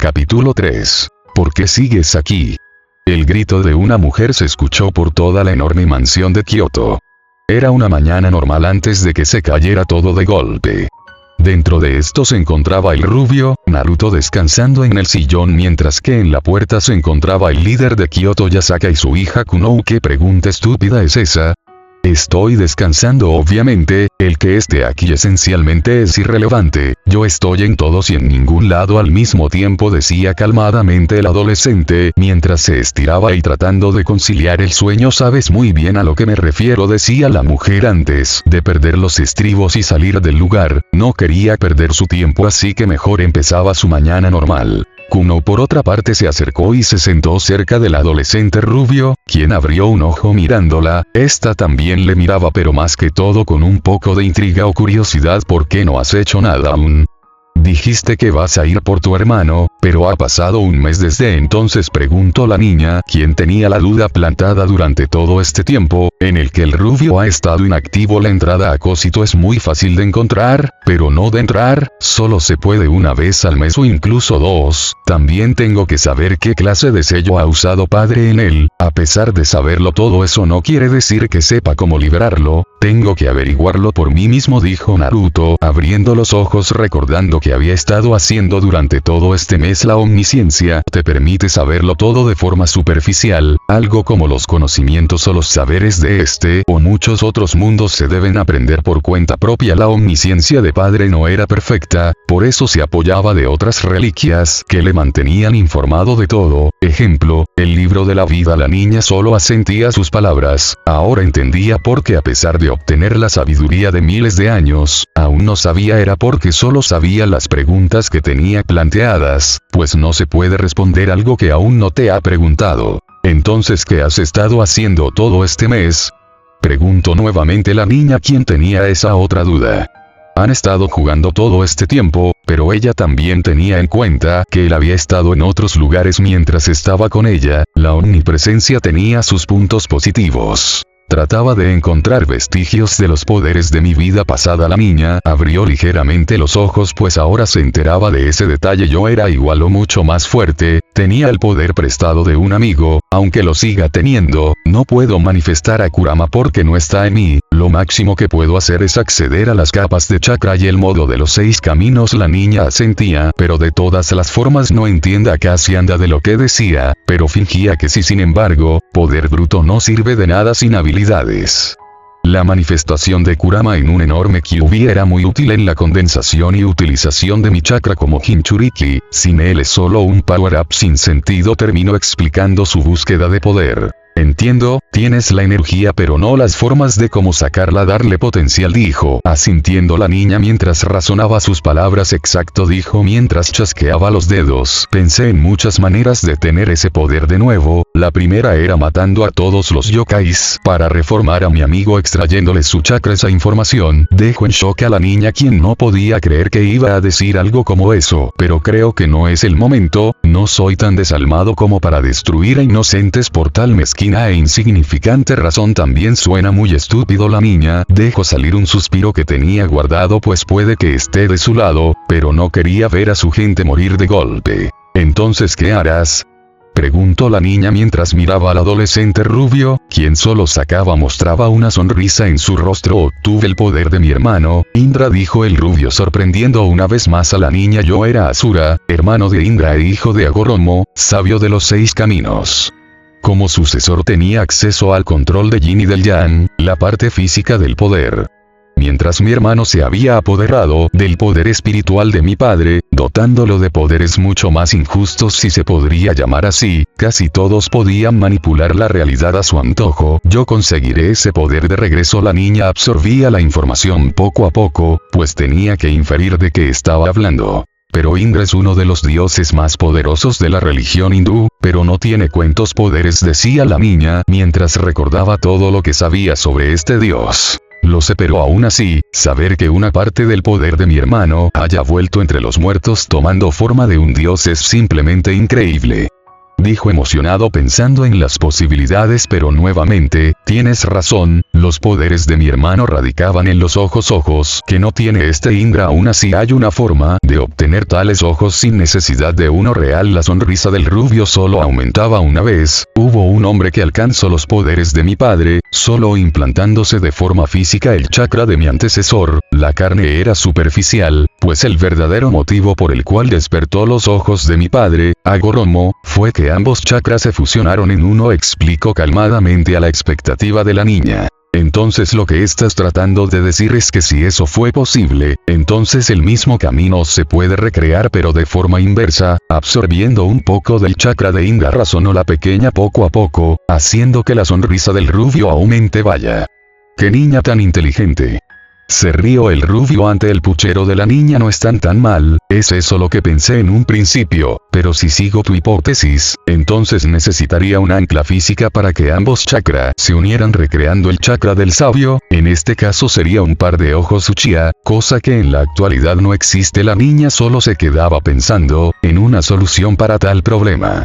Capítulo 3. ¿Por qué sigues aquí? El grito de una mujer se escuchó por toda la enorme mansión de Kioto. Era una mañana normal antes de que se cayera todo de golpe. Dentro de esto se encontraba el rubio, Naruto descansando en el sillón mientras que en la puerta se encontraba el líder de Kioto Yasaka y su hija Kunou. ¿Qué pregunta estúpida es esa? Estoy descansando obviamente, el que esté aquí esencialmente es irrelevante, yo estoy en todos y en ningún lado al mismo tiempo, decía calmadamente el adolescente, mientras se estiraba y tratando de conciliar el sueño. Sabes muy bien a lo que me refiero, decía la mujer antes de perder los estribos y salir del lugar. No quería perder su tiempo, así que mejor empezaba su mañana normal. Kuno por otra parte se acercó y se sentó cerca del adolescente rubio, quien abrió un ojo mirándola. Esta también le miraba, pero más que todo con un poco de intriga o curiosidad. ¿Por qué no has hecho nada aún? Dijiste que vas a ir por tu hermano, pero ha pasado un mes desde entonces, preguntó la niña, quien tenía la duda plantada durante todo este tiempo, en el que el rubio ha estado inactivo. La entrada a Cosito es muy fácil de encontrar, pero no de entrar, solo se puede una vez al mes o incluso dos. También tengo que saber qué clase de sello ha usado padre en él. A pesar de saberlo todo, eso no quiere decir que sepa cómo liberarlo. Tengo que averiguarlo por mí mismo, dijo Naruto, abriendo los ojos recordando que había estado haciendo durante todo este mes. La omnisciencia te permite saberlo todo de forma superficial, algo como los conocimientos o los saberes de este o muchos otros mundos se deben aprender por cuenta propia. La omnisciencia de padre no era perfecta, por eso se apoyaba de otras reliquias que le mantenían informado de todo. Ejemplo, el libro de la vida. La niña solo asentía sus palabras. Ahora entendía por qué, a pesar de obtener la sabiduría de miles de años, aún no sabía. Era porque solo sabía las preguntas que tenía planteadas, pues no se puede responder algo que aún no te ha preguntado. Entonces, ¿qué has estado haciendo todo este mes? Preguntó nuevamente la niña, quien tenía esa otra duda. Han estado jugando todo este tiempo, pero ella también tenía en cuenta que él había estado en otros lugares mientras estaba con ella. La omnipresencia tenía sus puntos positivos. Trataba de encontrar vestigios de los poderes de mi vida pasada. La niña abrió ligeramente los ojos, pues ahora se enteraba de ese detalle. Yo era igual o mucho más fuerte, tenía el poder prestado de un amigo, aunque lo siga teniendo. No puedo manifestar a Kurama porque no está en mí. Lo máximo que puedo hacer es acceder a las capas de chakra y el modo de los 6 caminos. La niña asentía, pero de todas las formas no entienda casi anda de lo que decía, pero fingía que sí. Sin embargo, poder bruto no sirve de nada sin habilidades. La manifestación de Kurama en un enorme Kyuubi era muy útil en la condensación y utilización de mi chakra como Jinchuriki. Sin él es solo un power-up sin sentido, terminó explicando su búsqueda de poder. Entiendo, tienes la energía pero no las formas de cómo sacarla, darle potencial, dijo, asintiendo la niña mientras razonaba sus palabras. Exacto, dijo mientras chasqueaba los dedos. Pensé en muchas maneras de tener ese poder de nuevo. La primera era matando a todos los yokais para reformar a mi amigo extrayéndole su chakra. Esa información dejó en shock a la niña, quien no podía creer que iba a decir algo como eso, pero creo que no es el momento. No soy tan desalmado como para destruir a inocentes por tal mezquina e insignificante razón. También suena muy estúpido. La niña dejó salir un suspiro que tenía guardado, pues puede que esté de su lado, pero no quería ver a su gente morir de golpe. Entonces, ¿qué harás? Preguntó la niña mientras miraba al adolescente rubio, quien solo mostraba una sonrisa en su rostro. Obtuve el poder de mi hermano, Indra, dijo el rubio, sorprendiendo una vez más a la niña. Yo era Asura, hermano de Indra e hijo de Agoromo, sabio de los 6 caminos. Como sucesor tenía acceso al control de Yin y del Yang, la parte física del poder. Mientras mi hermano se había apoderado del poder espiritual de mi padre, dotándolo de poderes mucho más injustos, si se podría llamar así. Casi todos podían manipular la realidad a su antojo. Yo conseguiré ese poder de regreso. La niña absorbía la información poco a poco, pues tenía que inferir de qué estaba hablando. Pero Indra es uno de los dioses más poderosos de la religión hindú, pero no tiene cuantos poderes, decía la niña mientras recordaba todo lo que sabía sobre este dios. Lo sé, pero aún así, saber que una parte del poder de mi hermano haya vuelto entre los muertos tomando forma de un dios es simplemente increíble. Dijo emocionado pensando en las posibilidades, pero nuevamente, tienes razón, los poderes de mi hermano radicaban en los ojos que no tiene este Indra. Aún así hay una forma de obtener tales ojos sin necesidad de uno real. La sonrisa del rubio solo aumentaba una vez. Hubo un hombre que alcanzó los poderes de mi padre, solo implantándose de forma física el chakra de mi antecesor. La carne era superficial, pues el verdadero motivo por el cual despertó los ojos de mi padre, Agoromo, fue que ambos chakras se fusionaron en uno, explicó calmadamente a la expectativa de la niña. Entonces lo que estás tratando de decir es que si eso fue posible, entonces el mismo camino se puede recrear pero de forma inversa, absorbiendo un poco del chakra de Indra, razonó la pequeña poco a poco, haciendo que la sonrisa del rubio aumente. Vaya. ¡Qué niña tan inteligente! Se rió el rubio ante el puchero de la niña. No están tan mal, es eso lo que pensé en un principio, pero si sigo tu hipótesis, entonces necesitaría un ancla física para que ambos chakras se unieran recreando el chakra del sabio. En este caso sería un par de ojos Uchiha, cosa que en la actualidad no existe. La niña solo se quedaba pensando en una solución para tal problema.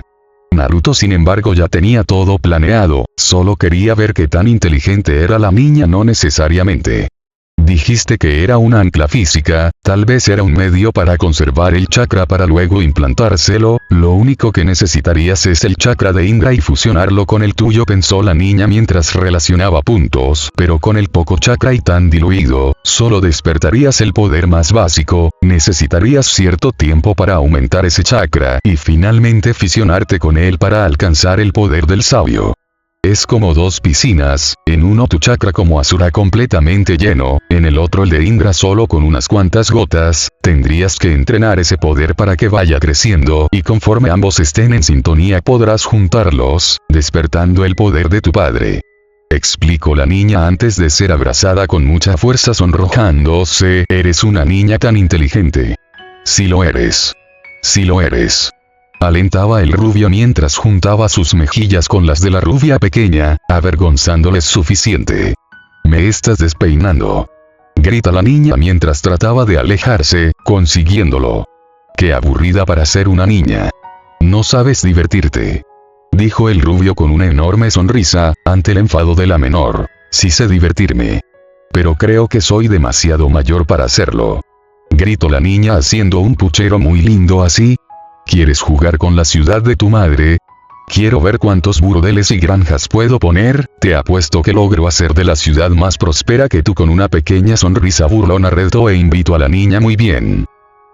Naruto sin embargo ya tenía todo planeado, solo quería ver qué tan inteligente era la niña. No necesariamente. Dijiste que era una ancla física, tal vez era un medio para conservar el chakra para luego implantárselo. Lo único que necesitarías es el chakra de Indra y fusionarlo con el tuyo, pensó la niña mientras relacionaba puntos, pero con el poco chakra y tan diluido, solo despertarías el poder más básico, necesitarías cierto tiempo para aumentar ese chakra y finalmente fusionarte con él para alcanzar el poder del sabio. Es como dos piscinas, en uno tu chakra como Asura completamente lleno, en el otro el de Indra solo con unas cuantas gotas. Tendrías que entrenar ese poder para que vaya creciendo y conforme ambos estén en sintonía podrás juntarlos, despertando el poder de tu padre. Explicó la niña antes de ser abrazada con mucha fuerza, sonrojándose. Eres una niña tan inteligente. Sí lo eres. Sí lo eres. Alentaba el rubio mientras juntaba sus mejillas con las de la rubia pequeña, avergonzándoles suficiente. Me estás despeinando. Grita la niña mientras trataba de alejarse, consiguiéndolo. Qué aburrida para ser una niña. No sabes divertirte. Dijo el rubio con una enorme sonrisa, ante el enfado de la menor. Sí sé divertirme. Pero creo que soy demasiado mayor para hacerlo. Gritó la niña haciendo un puchero muy lindo así. ¿Quieres jugar con la ciudad de tu madre? Quiero ver cuántos burdeles y granjas puedo poner. Te apuesto que logro hacer de la ciudad más próspera que tú. Con una pequeña sonrisa burlona retó e invitó a la niña. Muy bien.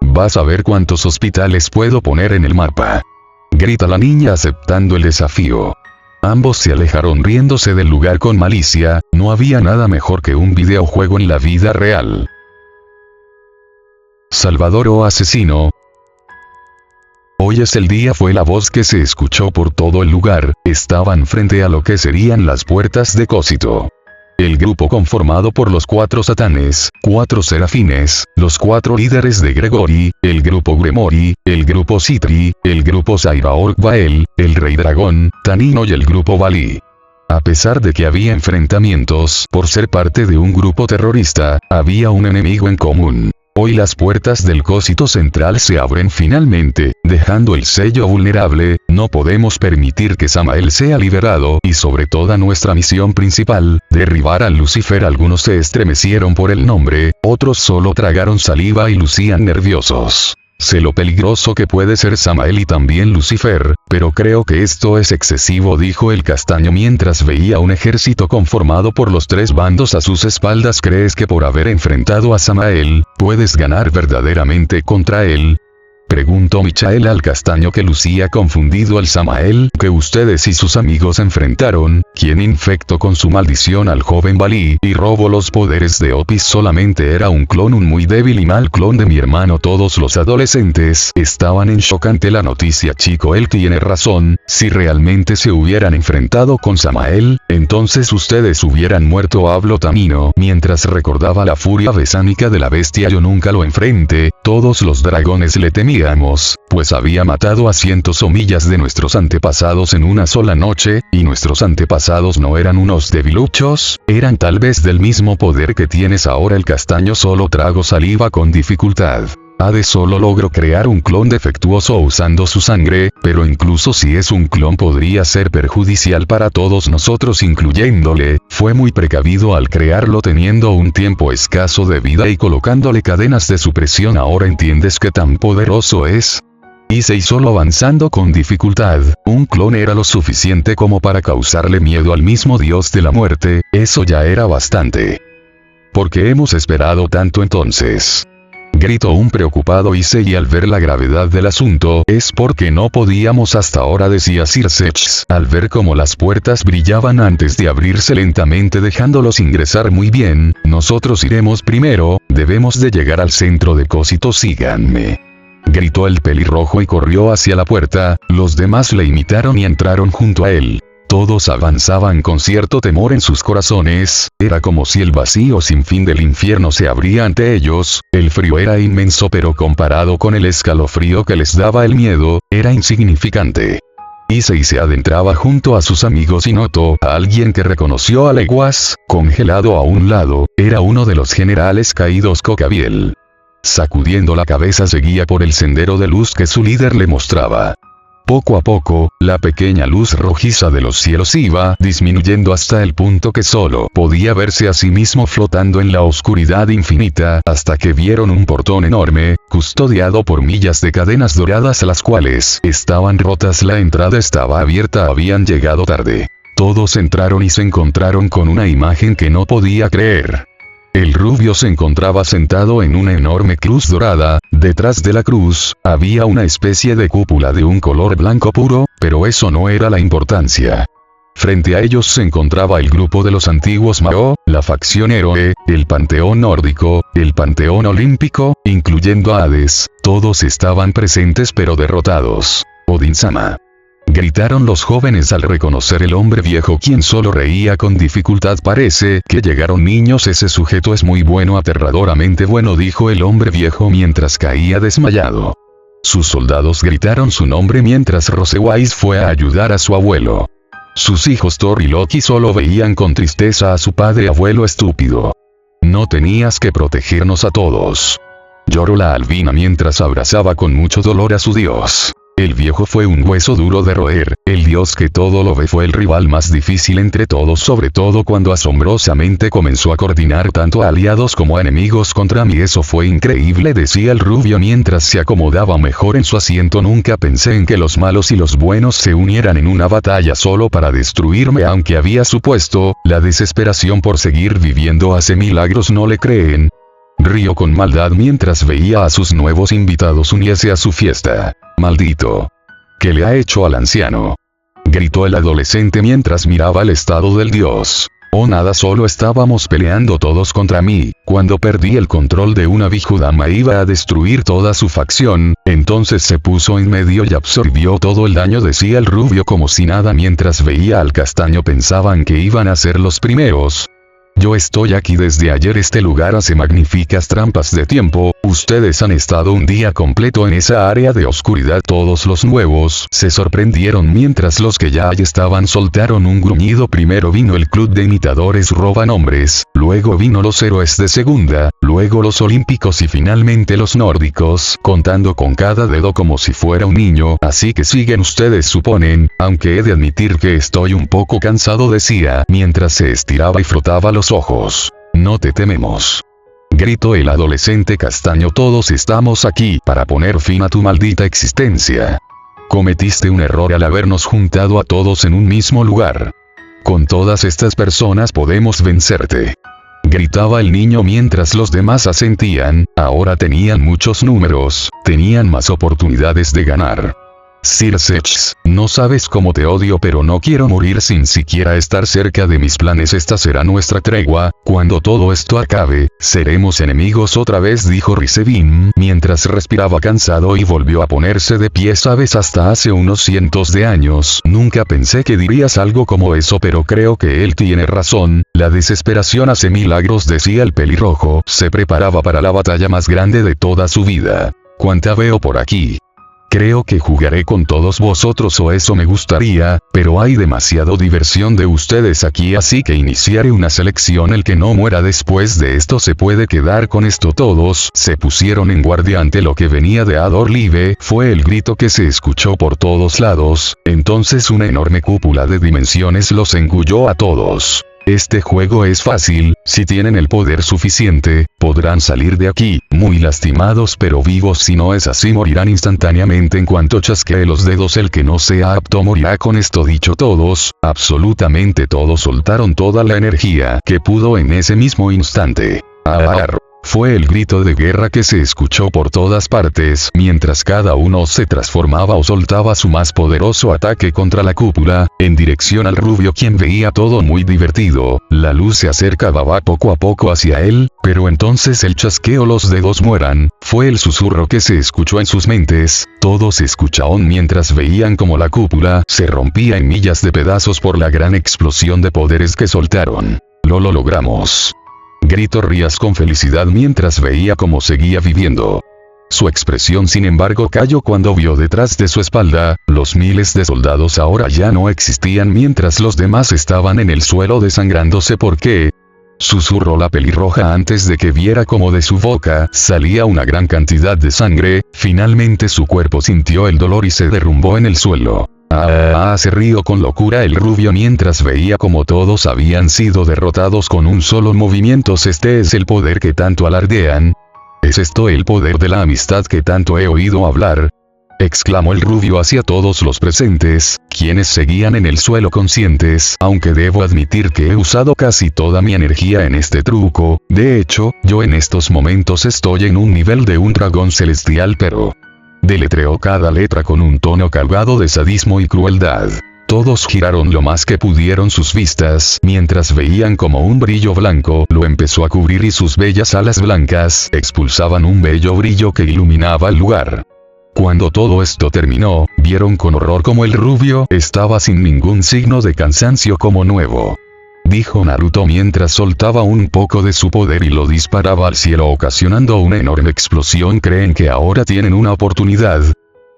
Vas a ver cuántos hospitales puedo poner en el mapa. Grita la niña aceptando el desafío. Ambos se alejaron riéndose del lugar con malicia. No había nada mejor que un videojuego en la vida real. Salvador o asesino. Hoy es el día, fue la voz que se escuchó por todo el lugar. Estaban frente a lo que serían las puertas de Cósito. El grupo conformado por los 4 satanes, 4 serafines, los 4 líderes de Gregory, el grupo Gremori, el grupo Citri, el grupo Saibaorg Bael, el rey dragón, Tanino y el grupo Bali. A pesar de que había enfrentamientos por ser parte de un grupo terrorista, había un enemigo en común. Hoy las puertas del Cósito Central se abren finalmente, dejando el sello vulnerable. No podemos permitir que Samael sea liberado y sobre toda nuestra misión principal, derribar a Lucifer. Algunos se estremecieron por el nombre, otros solo tragaron saliva y lucían nerviosos. Sé lo peligroso que puede ser Samael y también Lucifer, pero creo que esto es excesivo, dijo el castaño mientras veía un ejército conformado por los 3 bandos a sus espaldas. ¿Crees que por haber enfrentado a Samael, puedes ganar verdaderamente contra él? Preguntó Michael al castaño que lucía confundido. Al Samael que ustedes y sus amigos enfrentaron, quien infectó con su maldición al joven Bali y robó los poderes de Opis, solamente era un clon, un muy débil y mal clon de mi hermano. Todos los adolescentes estaban en shock ante la noticia. Chico, él tiene razón, si realmente se hubieran enfrentado con Samael, entonces ustedes hubieran muerto, habló Tamino mientras recordaba la furia besánica de la bestia. Yo nunca lo enfrenté, todos los dragones le temían, pues había matado a cientos o millas de nuestros antepasados en una sola noche, y nuestros antepasados no eran unos debiluchos, eran tal vez del mismo poder que tienes ahora. El castaño solo tragó saliva con dificultad. Hades solo logró crear un clon defectuoso usando su sangre, pero incluso si es un clon podría ser perjudicial para todos nosotros incluyéndole, fue muy precavido al crearlo teniendo un tiempo escaso de vida y colocándole cadenas de supresión. Ahora entiendes qué tan poderoso es. Y solo avanzando con dificultad, un clon era lo suficiente como para causarle miedo al mismo dios de la muerte, eso ya era bastante. ¿Por qué hemos esperado tanto entonces? Gritó un preocupado Issei y al ver la gravedad del asunto, es porque no podíamos hasta ahora, decía Circe al ver cómo las puertas brillaban antes de abrirse lentamente dejándolos ingresar. Muy bien, nosotros iremos primero, debemos de llegar al centro de Cósito, síganme. Gritó el pelirrojo y corrió hacia la puerta, los demás le imitaron y entraron junto a él. Todos avanzaban con cierto temor en sus corazones, era como si el vacío sin fin del infierno se abría ante ellos, el frío era inmenso pero comparado con el escalofrío que les daba el miedo, era insignificante. Issei se adentraba junto a sus amigos y notó a alguien que reconoció a leguas, congelado a un lado, era uno de los generales caídos Cocabiel. Sacudiendo la cabeza seguía por el sendero de luz que su líder le mostraba. Poco a poco, la pequeña luz rojiza de los cielos iba disminuyendo hasta el punto que solo podía verse a sí mismo flotando en la oscuridad infinita, hasta que vieron un portón enorme, custodiado por millas de cadenas doradas las cuales estaban rotas. La entrada estaba abierta, habían llegado tarde. Todos entraron y se encontraron con una imagen que no podía creer. El rubio se encontraba sentado en una enorme cruz dorada, detrás de la cruz, había una especie de cúpula de un color blanco puro, pero eso no era la importancia. Frente a ellos se encontraba el grupo de los antiguos Mao, la facción héroe, el panteón nórdico, el panteón olímpico, incluyendo a Hades, todos estaban presentes pero derrotados. Odin-sama. Gritaron los jóvenes al reconocer el hombre viejo quien solo reía con dificultad. Parece que llegaron niños, ese sujeto es muy bueno, aterradoramente bueno, dijo el hombre viejo mientras caía desmayado. Sus soldados gritaron su nombre mientras Rosewise fue a ayudar a su abuelo. Sus hijos Thor y Loki solo veían con tristeza a su padre. Abuelo estúpido. No tenías que protegernos a todos. Lloró la albina mientras abrazaba con mucho dolor a su dios. El viejo fue un hueso duro de roer, el dios que todo lo ve fue el rival más difícil entre todos, sobre todo cuando asombrosamente comenzó a coordinar tanto a aliados como a enemigos contra mí. Eso fue increíble, decía el rubio mientras se acomodaba mejor en su asiento. Nunca pensé en que los malos y los buenos se unieran en una batalla solo para destruirme, aunque había supuesto la desesperación por seguir viviendo hace milagros. ¿No le creen? Rió con maldad mientras veía a sus nuevos invitados unirse a su fiesta. Maldito. ¿Qué le ha hecho al anciano? Gritó el adolescente mientras miraba el estado del dios. Oh, nada, solo estábamos peleando todos contra mí. Cuando perdí el control de una Bijudama iba a destruir toda su facción, entonces se puso en medio y absorbió todo el daño, decía el rubio como si nada mientras veía al castaño. Pensaban que iban a ser los primeros. Yo estoy aquí desde ayer, este lugar hace magníficas trampas de tiempo, ustedes han estado un día completo en esa área de oscuridad. Todos los nuevos se sorprendieron mientras los que ya estaban soltaron un gruñido. Primero vino el club de imitadores robanombres, luego vino los héroes de segunda, luego los olímpicos y finalmente los nórdicos, contando con cada dedo como si fuera un niño. Así que siguen ustedes, suponen, aunque he de admitir que estoy un poco cansado, decía mientras se estiraba y frotaba los ojos. No te tememos. Gritó el adolescente castaño. Todos estamos aquí para poner fin a tu maldita existencia. Cometiste un error al habernos juntado a todos en un mismo lugar. Con todas estas personas podemos vencerte. Gritaba el niño mientras los demás asentían. Ahora tenían muchos números, tenían más oportunidades de ganar. Circe, no sabes cómo te odio, pero no quiero morir sin siquiera estar cerca de mis planes. Esta será nuestra tregua, cuando todo esto acabe, seremos enemigos otra vez, dijo Rizebin, mientras respiraba cansado y volvió a ponerse de pie. Sabes, hasta hace unos cientos de años, nunca pensé que dirías algo como eso, pero creo que él tiene razón, la desesperación hace milagros, decía el pelirrojo. Se preparaba para la batalla más grande de toda su vida. ¿Cuánta veo por aquí? Creo que jugaré con todos vosotros o eso me gustaría, pero hay demasiado diversión de ustedes aquí así que iniciaré una selección. El que no muera después de esto se puede quedar con esto. Todos se pusieron en guardia ante lo que venía de Adorlive. Fue el grito que se escuchó por todos lados, entonces una enorme cúpula de dimensiones los engulló a todos. Este juego es fácil, si tienen el poder suficiente, podrán salir de aquí, muy lastimados pero vivos. Si no es así morirán instantáneamente en cuanto chasquee los dedos. El que no sea apto morirá. Con esto dicho todos, absolutamente todos soltaron toda la energía que pudo en ese mismo instante. Fue el grito de guerra que se escuchó por todas partes mientras cada uno se transformaba o soltaba su más poderoso ataque contra la cúpula, en dirección al rubio, quien veía todo muy divertido. La luz se acercaba poco a poco hacia él, pero entonces el chasqueo los dedos mueran, fue el susurro que se escuchó en sus mentes. Todos escucharon mientras veían como la cúpula se rompía en millas de pedazos por la gran explosión de poderes que soltaron. Lo logramos. Gritó Rías con felicidad mientras veía cómo seguía viviendo. Su expresión sin embargo cayó cuando vio detrás de su espalda, los miles de soldados ahora ya no existían mientras los demás estaban en el suelo desangrándose. ¿Por qué? Susurró la pelirroja antes de que viera cómo de su boca salía una gran cantidad de sangre. Finalmente su cuerpo sintió el dolor y se derrumbó en el suelo. Se rió con locura el rubio mientras veía como todos habían sido derrotados con un solo movimiento. Este es el poder que tanto alardean. ¿Es esto el poder de la amistad que tanto he oído hablar? Exclamó el rubio hacia todos los presentes, quienes seguían en el suelo conscientes. Aunque debo admitir que he usado casi toda mi energía en este truco, de hecho, yo en estos momentos estoy en un nivel de un dragón celestial, pero... deletreó cada letra con un tono cargado de sadismo y crueldad. Todos giraron lo más que pudieron sus vistas mientras veían como un brillo blanco lo empezó a cubrir y sus bellas alas blancas expulsaban un bello brillo que iluminaba el lugar. Cuando todo esto terminó, vieron con horror como el rubio estaba sin ningún signo de cansancio como nuevo. Dijo Naruto mientras soltaba un poco de su poder y lo disparaba al cielo ocasionando una enorme explosión. ¿Creen que ahora tienen una oportunidad?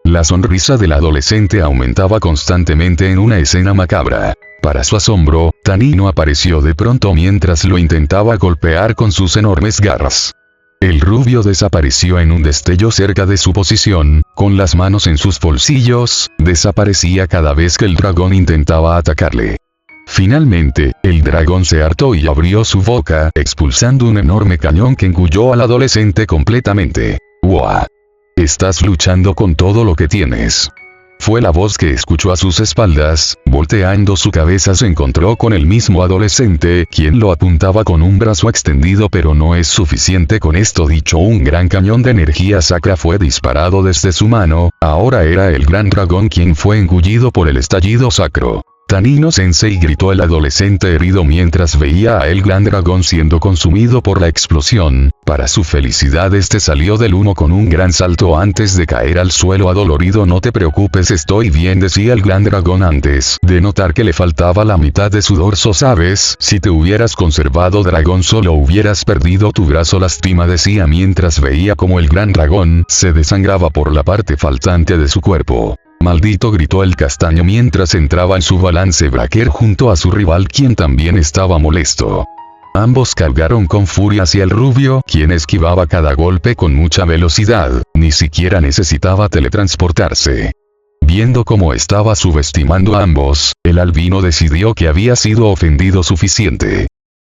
La sonrisa del adolescente aumentaba constantemente en una escena macabra. Para su asombro, Tanino apareció de pronto mientras lo intentaba golpear con sus enormes garras. El rubio desapareció en un destello cerca de su posición, con las manos en sus bolsillos, desaparecía cada vez que el dragón intentaba atacarle. Finalmente, el dragón se hartó y abrió su boca, expulsando un enorme cañón que engulló al adolescente completamente. ¡Wow! Estás luchando con todo lo que tienes. Fue la voz que escuchó a sus espaldas. Volteando su cabeza se encontró con el mismo adolescente, quien lo apuntaba con un brazo extendido. Pero no es suficiente con esto dicho. Un gran cañón de energía sacra fue disparado desde su mano. Ahora era el gran dragón quien fue engullido por el estallido sacro. Tanino Sensei, gritó el adolescente herido mientras veía a el gran dragón siendo consumido por la explosión. Para su felicidad este salió del humo con un gran salto antes de caer al suelo adolorido. No te preocupes, estoy bien, decía el gran dragón antes de notar que le faltaba la mitad de su dorso. Sabes, si te hubieras conservado dragón solo hubieras perdido tu brazo, lástima, decía mientras veía como el gran dragón se desangraba por la parte faltante de su cuerpo. Maldito, gritó el castaño mientras entraba en su balance braquer junto a su rival, quien también estaba molesto. Ambos cargaron con furia hacia el rubio, quien esquivaba cada golpe con mucha velocidad, ni siquiera necesitaba teletransportarse. Viendo cómo estaba subestimando a ambos, el albino decidió que había sido ofendido suficiente.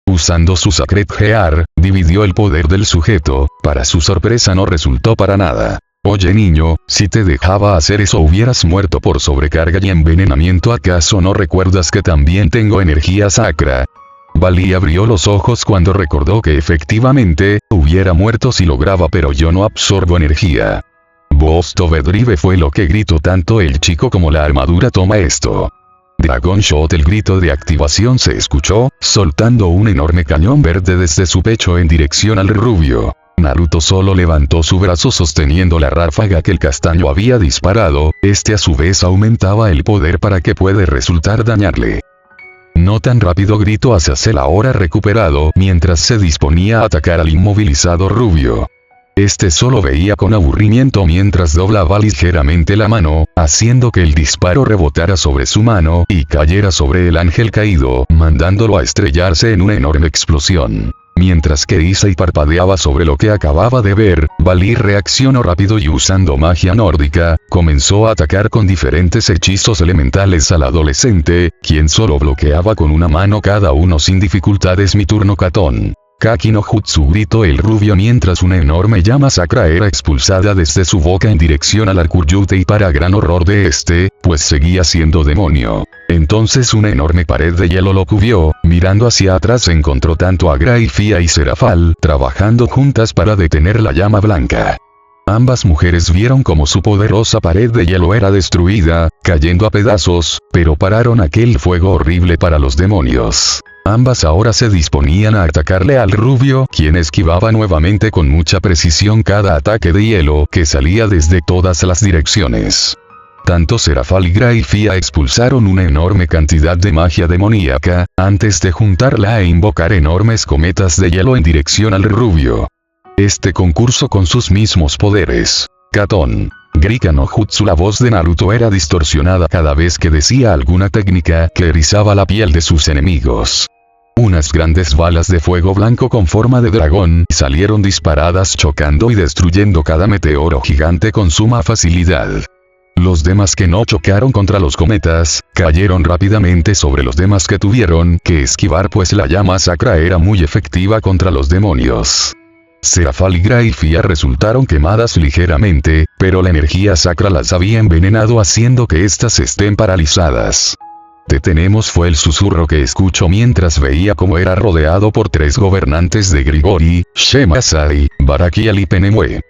Usando su Sacred Gear, dividió el poder del sujeto. Para su sorpresa no resultó para nada. Oye niño, si te dejaba hacer eso hubieras muerto por sobrecarga y envenenamiento. ¿Acaso no recuerdas que también tengo energía sacra? Bali abrió los ojos cuando recordó que efectivamente, hubiera muerto si lograba, pero yo no absorbo energía. Bosto Bedrive, fue lo que gritó tanto el chico como la armadura. Toma esto. Dragon Shot. El grito de activación se escuchó, soltando un enorme cañón verde desde su pecho en dirección al rubio. Naruto solo levantó su brazo sosteniendo la ráfaga que el castaño había disparado. Este a su vez aumentaba el poder para que puede resultar dañarle. No tan rápido, gritó Azazel ahora recuperado mientras se disponía a atacar al inmovilizado rubio. Este solo veía con aburrimiento mientras doblaba ligeramente la mano, haciendo que el disparo rebotara sobre su mano y cayera sobre el ángel caído, mandándolo a estrellarse en una enorme explosión. Mientras que Issei parpadeaba sobre lo que acababa de ver, Valir reaccionó rápido y usando magia nórdica, comenzó a atacar con diferentes hechizos elementales al adolescente, quien solo bloqueaba con una mano cada uno sin dificultades. Mi turno, Katon. Kaki no Jutsu, gritó el rubio mientras una enorme llama sacra era expulsada desde su boca en dirección al Arkuryute y para gran horror de este, pues seguía siendo demonio. Entonces una enorme pared de hielo lo cubrió, mirando hacia atrás encontró tanto a Graifia y Serafal trabajando juntas para detener la llama blanca. Ambas mujeres vieron como su poderosa pared de hielo era destruida, cayendo a pedazos, pero pararon aquel fuego horrible para los demonios. Ambas ahora se disponían a atacarle al rubio, quien esquivaba nuevamente con mucha precisión cada ataque de hielo que salía desde todas las direcciones. Tanto Serafal y Graifia expulsaron una enorme cantidad de magia demoníaca, antes de juntarla e invocar enormes cometas de hielo en dirección al rubio. Este concurso con sus mismos poderes. Katon. Grika no Jutsu. La voz de Naruto era distorsionada cada vez que decía alguna técnica que erizaba la piel de sus enemigos. Unas grandes balas de fuego blanco con forma de dragón salieron disparadas chocando y destruyendo cada meteoro gigante con suma facilidad. Los demás que no chocaron contra los cometas, cayeron rápidamente sobre los demás que tuvieron que esquivar pues la llama sacra era muy efectiva contra los demonios. Serafal y Graifia resultaron quemadas ligeramente, pero la energía sacra las había envenenado haciendo que éstas estén paralizadas. Detenemos, fue el susurro que escuchó mientras veía cómo era rodeado por 3 gobernantes de Grigori, Shemasai, Barakiel y Penemue.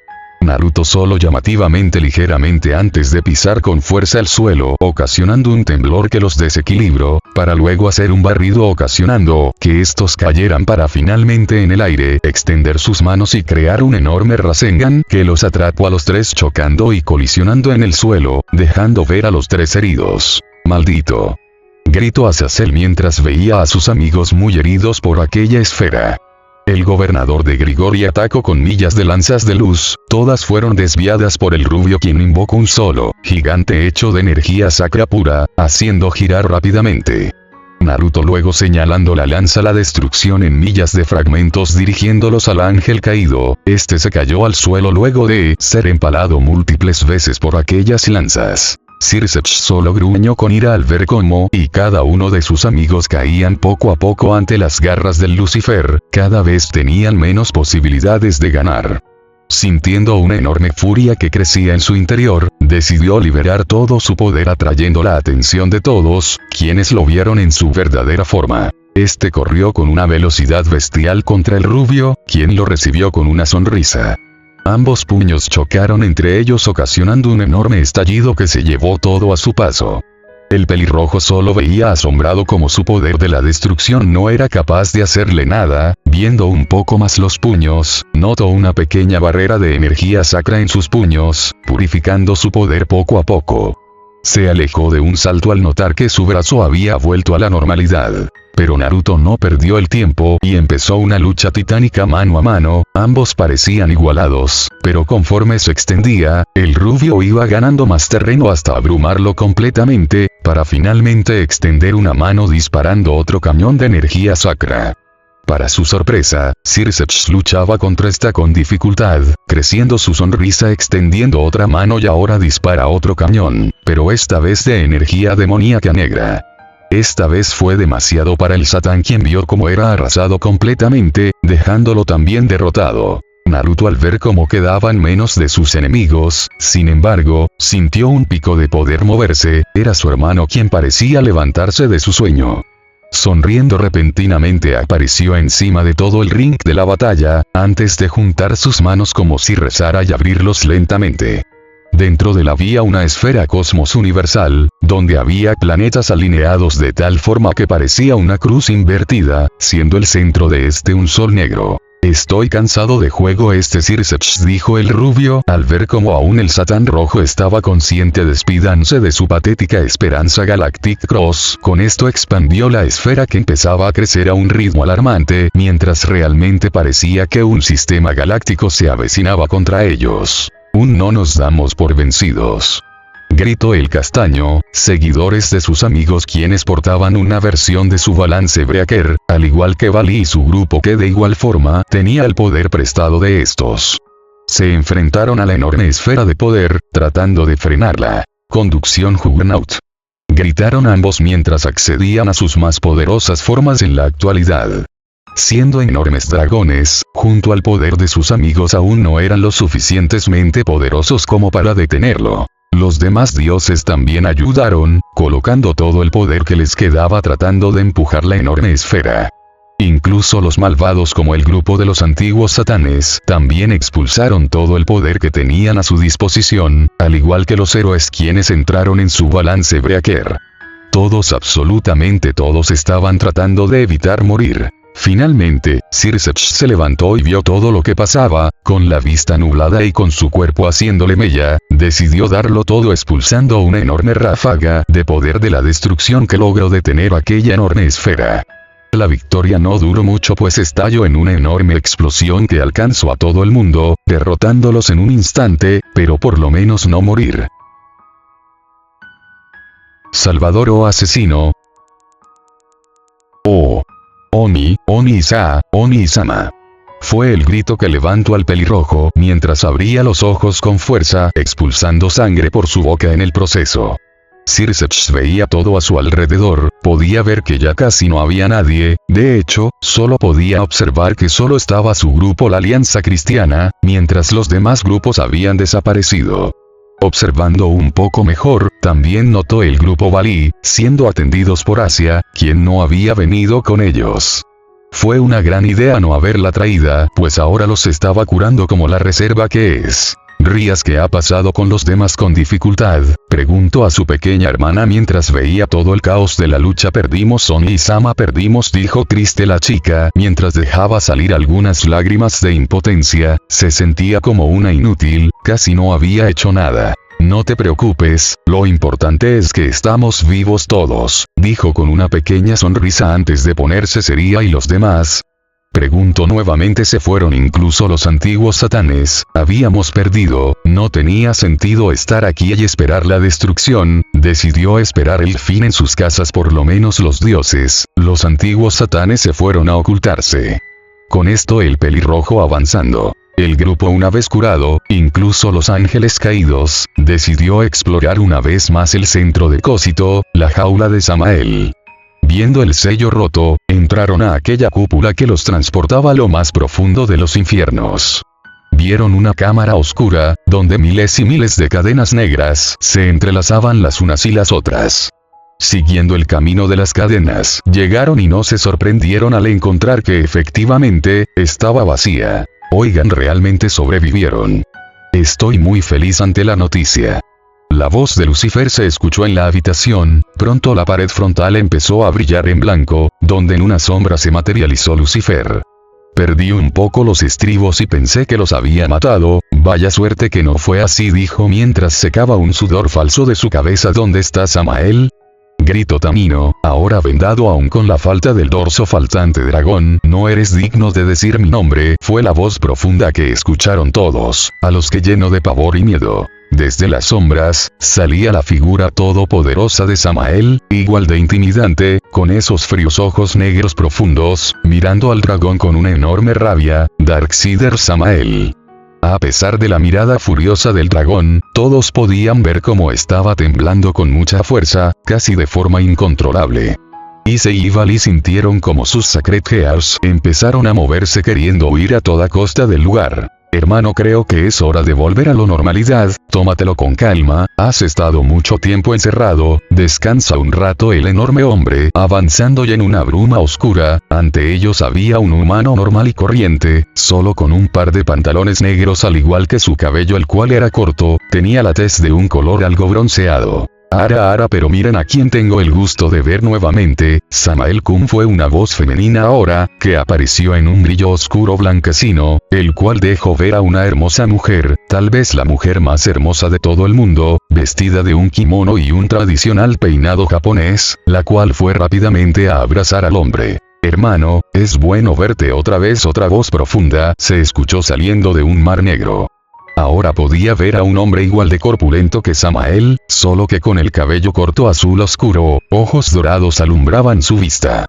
Naruto solo llamativamente ligeramente antes de pisar con fuerza el suelo, ocasionando un temblor que los desequilibró, para luego hacer un barrido ocasionando que estos cayeran para finalmente en el aire extender sus manos y crear un enorme Rasengan que los atrapó a los 3 chocando y colisionando en el suelo, dejando ver a los 3 heridos. ¡Maldito!, gritó Azazel mientras veía a sus amigos muy heridos por aquella esfera. El gobernador de Grigori atacó con millas de lanzas de luz, todas fueron desviadas por el rubio quien invocó un solo, gigante hecho de energía sacra pura, haciendo girar rápidamente. Naruto luego señalando la lanza la destrucción en millas de fragmentos dirigiéndolos al ángel caído, este se cayó al suelo luego de ser empalado múltiples veces por aquellas lanzas. Circe solo gruñó con ira al ver cómo y cada uno de sus amigos caían poco a poco ante las garras del Lucifer, cada vez tenían menos posibilidades de ganar. Sintiendo una enorme furia que crecía en su interior, decidió liberar todo su poder atrayendo la atención de todos, quienes lo vieron en su verdadera forma. Este corrió con una velocidad bestial contra el rubio, quien lo recibió con una sonrisa. Ambos puños chocaron entre ellos ocasionando un enorme estallido que se llevó todo a su paso. El pelirrojo solo veía asombrado como su poder de la destrucción no era capaz de hacerle nada, viendo un poco más los puños, notó una pequeña barrera de energía sacra en sus puños, purificando su poder poco a poco. Se alejó de un salto al notar que su brazo había vuelto a la normalidad. Pero Naruto no perdió el tiempo y empezó una lucha titánica mano a mano, ambos parecían igualados, pero conforme se extendía, el rubio iba ganando más terreno hasta abrumarlo completamente, para finalmente extender una mano disparando otro cañón de energía sacra. Para su sorpresa, Circe luchaba contra esta con dificultad, creciendo su sonrisa extendiendo otra mano y ahora dispara otro cañón, pero esta vez de energía demoníaca negra. Esta vez fue demasiado para el Satán quien vio cómo era arrasado completamente, dejándolo también derrotado. Naruto al ver cómo quedaban menos de sus enemigos, sin embargo, sintió un pico de poder moverse, era su hermano quien parecía levantarse de su sueño. Sonriendo repentinamente apareció encima de todo el ring de la batalla, antes de juntar sus manos como si rezara y abrirlos lentamente. Dentro de él había una esfera cosmos universal, donde había planetas alineados de tal forma que parecía una cruz invertida, siendo el centro de este un sol negro. Estoy cansado de juego Circeps, dijo el rubio, al ver cómo aún el Satán Rojo estaba consciente. Despídanse de su patética esperanza Galactic Cross. Con esto expandió la esfera, que empezaba a crecer a un ritmo alarmante, mientras realmente parecía que un sistema galáctico se avecinaba contra ellos. No nos damos por vencidos, gritó el castaño, seguidores de sus amigos quienes portaban una versión de su balance breaker, al igual que Bali y su grupo, que de igual forma tenía el poder prestado de estos. Se enfrentaron a la enorme esfera de poder, tratando de frenarla. Conducción Juggernaut, gritaron ambos mientras accedían a sus más poderosas formas en la actualidad. Siendo enormes dragones, junto al poder de sus amigos, aún no eran lo suficientemente poderosos como para detenerlo. Los demás dioses también ayudaron, colocando todo el poder que les quedaba tratando de empujar la enorme esfera. Incluso los malvados, como el grupo de los antiguos satanes, también expulsaron todo el poder que tenían a su disposición, al igual que los héroes quienes entraron en su balance breaker. Todos, absolutamente todos, estaban tratando de evitar morir. Finalmente, Circeps se levantó y vio todo lo que pasaba, con la vista nublada y con su cuerpo haciéndole mella, decidió darlo todo expulsando una enorme ráfaga de poder de la destrucción que logró detener aquella enorme esfera. La victoria no duró mucho, pues estalló en una enorme explosión que alcanzó a todo el mundo, derrotándolos en un instante, pero por lo menos no morir. Salvador o asesino. Oh. Oni-sama. Fue el grito que levantó al pelirrojo mientras abría los ojos con fuerza, expulsando sangre por su boca en el proceso. Circeps veía todo a su alrededor, podía ver que ya casi no había nadie, de hecho, solo podía observar que solo estaba su grupo, la Alianza Cristiana, mientras los demás grupos habían desaparecido. Observando un poco mejor, también notó el grupo Bali, siendo atendidos por Asia, quien no había venido con ellos. Fue una gran idea no haberla traída, pues ahora los estaba curando como la reserva que es. ¿Rías qué ha pasado con los demás con dificultad?, preguntó a su pequeña hermana mientras veía todo el caos de la lucha. Perdimos, Oni-sama, perdimos, dijo triste la chica, mientras dejaba salir algunas lágrimas de impotencia. Se sentía como una inútil, casi no había hecho nada. No te preocupes, lo importante es que estamos vivos todos, dijo con una pequeña sonrisa antes de ponerse seria. ¿Y los demás?, preguntó nuevamente. Se fueron, incluso los antiguos satanes. Habíamos perdido, no tenía sentido estar aquí y esperar la destrucción. Decidió esperar el fin en sus casas. Por lo menos los dioses, los antiguos satanes, se fueron a ocultarse. Con esto el pelirrojo avanzando. El grupo, una vez curado, incluso los ángeles caídos, decidió explorar una vez más el centro de Cósito, la jaula de Samael. Viendo el sello roto, entraron a aquella cúpula que los transportaba a lo más profundo de los infiernos. Vieron una cámara oscura, donde miles y miles de cadenas negras se entrelazaban las unas y las otras. Siguiendo el camino de las cadenas, llegaron y no se sorprendieron al encontrar que efectivamente, estaba vacía. Oigan, realmente sobrevivieron. Estoy muy feliz ante la noticia. La voz de Lucifer se escuchó en la habitación. Pronto la pared frontal empezó a brillar en blanco, donde en una sombra se materializó Lucifer. Perdí un poco los estribos y pensé que los había matado. Vaya suerte que no fue así, dijo mientras secaba un sudor falso de su cabeza. ¿Dónde está Samael?, gritó Tamino, ahora vendado aún con la falta del dorso faltante. Dragón, no eres digno de decir mi nombre, fue la voz profunda que escucharon todos, a los que llenó de pavor y miedo. Desde las sombras, salía la figura todopoderosa de Samael, igual de intimidante, con esos fríos ojos negros profundos, mirando al dragón con una enorme rabia. Darksider Samael. A pesar de la mirada furiosa del dragón, todos podían ver cómo estaba temblando con mucha fuerza, casi de forma incontrolable. Issei y Bali sintieron como sus Sacred Gears empezaron a moverse queriendo huir a toda costa del lugar. Hermano, creo que es hora de volver a la normalidad, tómatelo con calma, has estado mucho tiempo encerrado, descansa un rato. El enorme hombre, avanzando y en una bruma oscura, ante ellos había un humano normal y corriente, solo con un par de pantalones negros al igual que su cabello, el cual era corto, tenía la tez de un color algo bronceado. Ara, pero miren a quien tengo el gusto de ver nuevamente. Samael-kun fue una voz femenina ahora, que apareció en un brillo oscuro blanquecino, el cual dejó ver a una hermosa mujer, tal vez la mujer más hermosa de todo el mundo, vestida de un kimono y un tradicional peinado japonés, la cual fue rápidamente a abrazar al hombre. Hermano, es bueno verte otra vez. Otra voz profunda se escuchó saliendo de un mar negro. Ahora podía ver a un hombre igual de corpulento que Samael, solo que con el cabello corto azul oscuro, ojos dorados alumbraban su vista.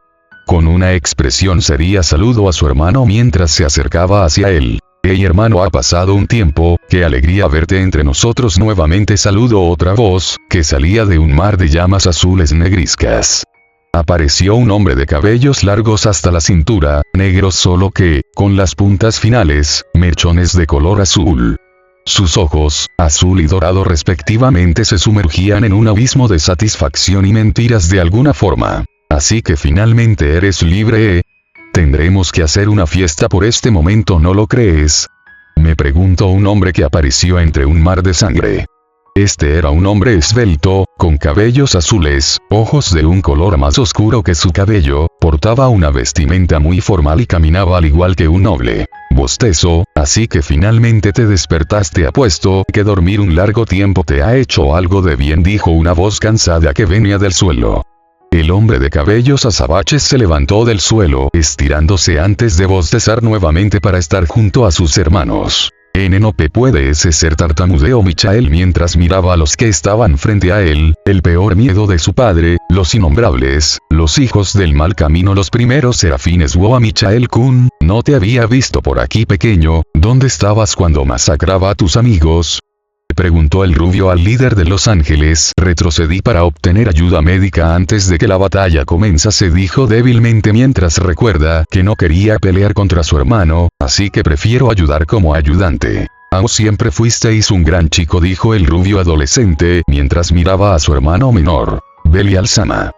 Con una expresión seria saludó a su hermano mientras se acercaba hacia él. «Hey hermano, ha pasado un tiempo, qué alegría verte entre nosotros nuevamente», saludó otra voz, que salía de un mar de llamas azules negriscas. Apareció un hombre de cabellos largos hasta la cintura, negros solo que, con las puntas finales, mechones de color azul. Sus ojos, azul y dorado respectivamente, se sumergían en un abismo de satisfacción y mentiras de alguna forma. «Así que finalmente eres libre, ¿eh? Tendremos que hacer una fiesta por este momento, ¿no lo crees?», me preguntó un hombre que apareció entre un mar de sangre. Este era un hombre esbelto, con cabellos azules, ojos de un color más oscuro que su cabello, portaba una vestimenta muy formal y caminaba al igual que un noble. Bostezo, «Así que finalmente te despertaste, apuesto que dormir un largo tiempo te ha hecho algo de bien», dijo una voz cansada que venía del suelo. El hombre de cabellos azabaches se levantó del suelo, estirándose antes de bostezar nuevamente para estar junto a sus hermanos. «No puede ese ser», tartamudeó Michael mientras miraba a los que estaban frente a él, el peor miedo de su padre, los innombrables, los hijos del mal camino, los primeros serafines. «Wow, Michael-kun, no te había visto por aquí, pequeño, ¿dónde estabas cuando masacraba a tus amigos?», preguntó el rubio al líder de los ángeles. «Retrocedí para obtener ayuda médica antes de que la batalla comenzase», dijo débilmente mientras recuerda que no quería pelear contra su hermano, «así que prefiero ayudar como ayudante». «Ah, siempre fuisteis un gran chico», dijo el rubio adolescente mientras miraba a su hermano menor. «Belial-sama»,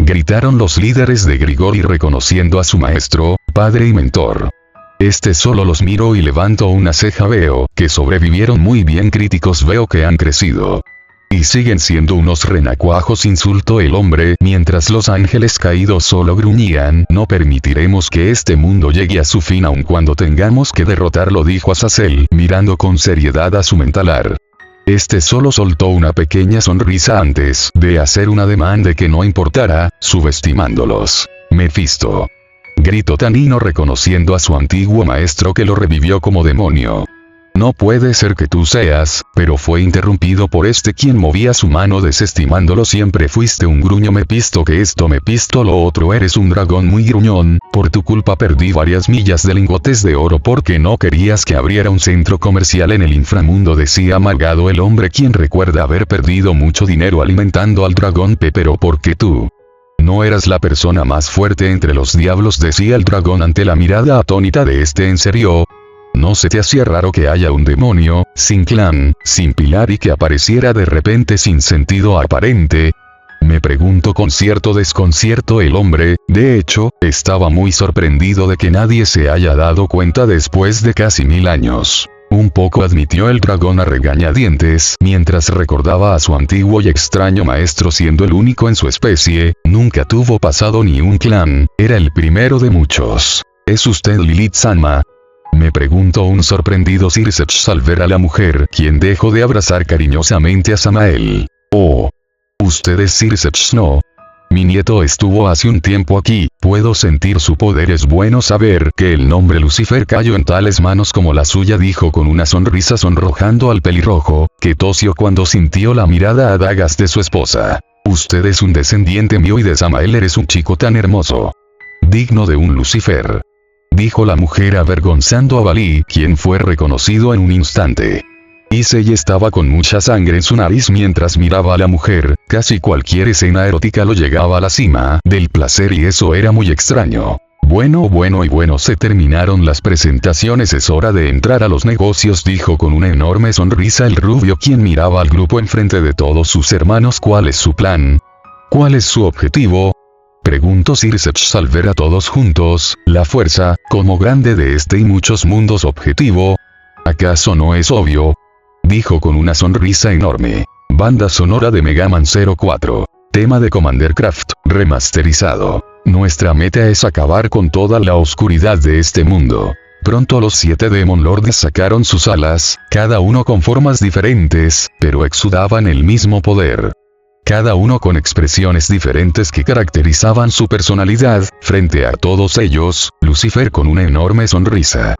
gritaron los líderes de Grigori reconociendo a su maestro, padre y mentor. Este solo los miró y levantó una ceja. «Veo que sobrevivieron muy bien, críticos, veo que han crecido. Y siguen siendo unos renacuajos», insultó el hombre mientras los ángeles caídos solo gruñían. «No permitiremos que este mundo llegue a su fin aun cuando tengamos que derrotarlo», dijo Azazel mirando con seriedad a su mentalar. Este solo soltó una pequeña sonrisa antes de hacer un ademán de que no importara, subestimándolos. «Mefisto», gritó Tanino reconociendo a su antiguo maestro que lo revivió como demonio. «No puede ser que tú seas», pero fue interrumpido por este quien movía su mano desestimándolo. «Siempre fuiste un gruño, Mefisto, que esto, Mefisto, lo otro, eres un dragón muy gruñón, por tu culpa perdí varias millas de lingotes de oro porque no querías que abriera un centro comercial en el inframundo», decía amargado el hombre quien recuerda haber perdido mucho dinero alimentando al dragón pero porque tú no eras la persona más fuerte entre los diablos, decía el dragón ante la mirada atónita de este. «¿En serio? ¿No se te hacía raro que haya un demonio, sin clan, sin pilar y que apareciera de repente sin sentido aparente?», me preguntó con cierto desconcierto el hombre. De hecho, estaba muy sorprendido de que nadie se haya dado cuenta después de casi 1000 años. Un poco, admitió el dragón a regañadientes mientras recordaba a su antiguo y extraño maestro siendo el único en su especie, nunca tuvo pasado ni un clan, era el primero de muchos. «¿Es usted Lilith-sama?», me preguntó un sorprendido Sir Sech al ver a la mujer, quien dejó de abrazar cariñosamente a Samael. «Oh. Usted es Sir Sech, ¿no? Mi nieto estuvo hace un tiempo aquí, puedo sentir su poder, es bueno saber que el nombre Lucifer cayó en tales manos como la suya», dijo con una sonrisa sonrojando al pelirrojo, que tosió cuando sintió la mirada a dagas de su esposa. «Usted es un descendiente mío y de Samael, eres un chico tan hermoso. Digno de un Lucifer», dijo la mujer avergonzando a Bali, quien fue reconocido en un instante. Issei estaba con mucha sangre en su nariz mientras miraba a la mujer, casi cualquier escena erótica lo llegaba a la cima del placer y eso era muy extraño. Bueno, se terminaron las presentaciones, es hora de entrar a los negocios», dijo con una enorme sonrisa el rubio quien miraba al grupo enfrente de todos sus hermanos. «¿Cuál es su plan? ¿Cuál es su objetivo?», preguntó Sir Sech al ver a todos juntos. «La fuerza, como grande de este y muchos mundos, objetivo. ¿Acaso no es obvio?», dijo con una sonrisa enorme. Banda sonora de Mega Man 04. Tema de Commander Craft, remasterizado. Nuestra meta es acabar con toda la oscuridad de este mundo. Pronto los 7 Demon Lords sacaron sus alas, cada uno con formas diferentes, pero exudaban el mismo poder. Cada uno con expresiones diferentes que caracterizaban su personalidad. Frente a todos ellos, Lucifer con una enorme sonrisa.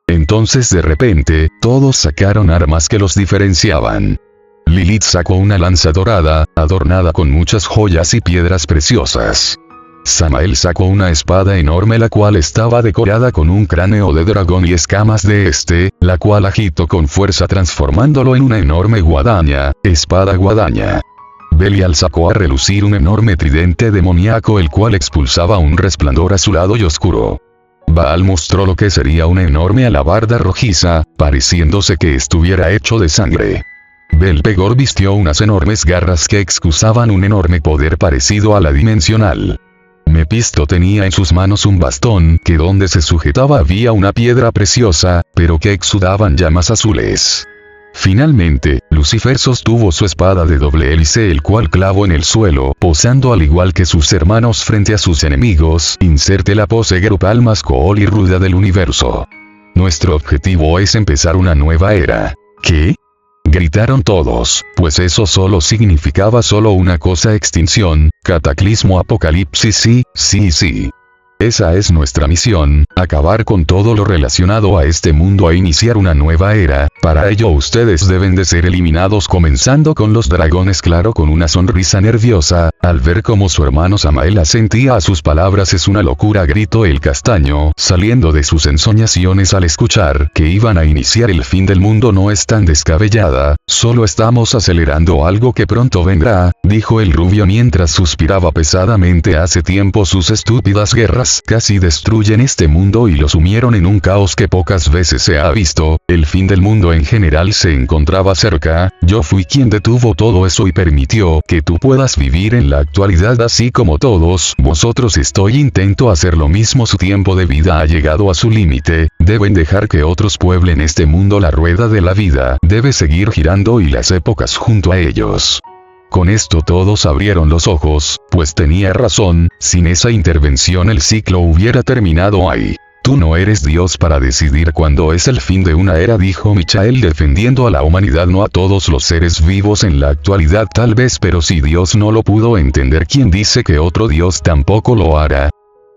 Entonces de repente, todos sacaron armas que los diferenciaban. Lilith sacó una lanza dorada, adornada con muchas joyas y piedras preciosas. Samael sacó una espada enorme la cual estaba decorada con un cráneo de dragón y escamas de este, la cual agitó con fuerza transformándolo en una enorme guadaña, espada guadaña. Belial sacó a relucir un enorme tridente demoníaco el cual expulsaba un resplandor azulado y oscuro. Baal mostró lo que sería una enorme alabarda rojiza, pareciéndose que estuviera hecho de sangre. Belpegor vistió unas enormes garras que excusaban un enorme poder parecido a la dimensional. Mepisto tenía en sus manos un bastón que donde se sujetaba había una piedra preciosa, pero que exudaban llamas azules. Finalmente, Lucifer sostuvo su espada de doble hélice el cual clavó en el suelo, posando al igual que sus hermanos frente a sus enemigos. Inserte la pose grupal más cool y ruda del universo. Nuestro objetivo es empezar una nueva era. ¿Qué? Gritaron todos, pues eso solo significaba solo una cosa: extinción, cataclismo, apocalipsis. Sí. Esa es nuestra misión, acabar con todo lo relacionado a este mundo e iniciar una nueva era. Para ello ustedes deben de ser eliminados comenzando con los dragones. Claro, con una sonrisa nerviosa, al ver cómo su hermano Samael asentía a sus palabras. Es una locura, gritó el castaño, saliendo de sus ensoñaciones al escuchar que iban a iniciar el fin del mundo. No es tan descabellada, solo estamos acelerando algo que pronto vendrá, dijo el rubio mientras suspiraba pesadamente. Hace tiempo sus estúpidas guerras casi destruyen este mundo y lo sumieron en un caos que pocas veces se ha visto. El fin del mundo en general se encontraba cerca. Yo fui quien detuvo todo eso y permitió que tú puedas vivir en la actualidad así como todos vosotros. Intento hacer lo mismo. Su tiempo de vida ha llegado a su límite. Deben dejar que otros pueblen este mundo. La rueda de la vida debe seguir girando y las épocas junto a ellos. Con esto todos abrieron los ojos, pues tenía razón, sin esa intervención el ciclo hubiera terminado ahí. Tú no eres Dios para decidir cuándo es el fin de una era, dijo Michael, defendiendo a la humanidad, no a todos los seres vivos en la actualidad tal vez, pero si Dios no lo pudo entender, ¿quién dice que otro Dios tampoco lo hará?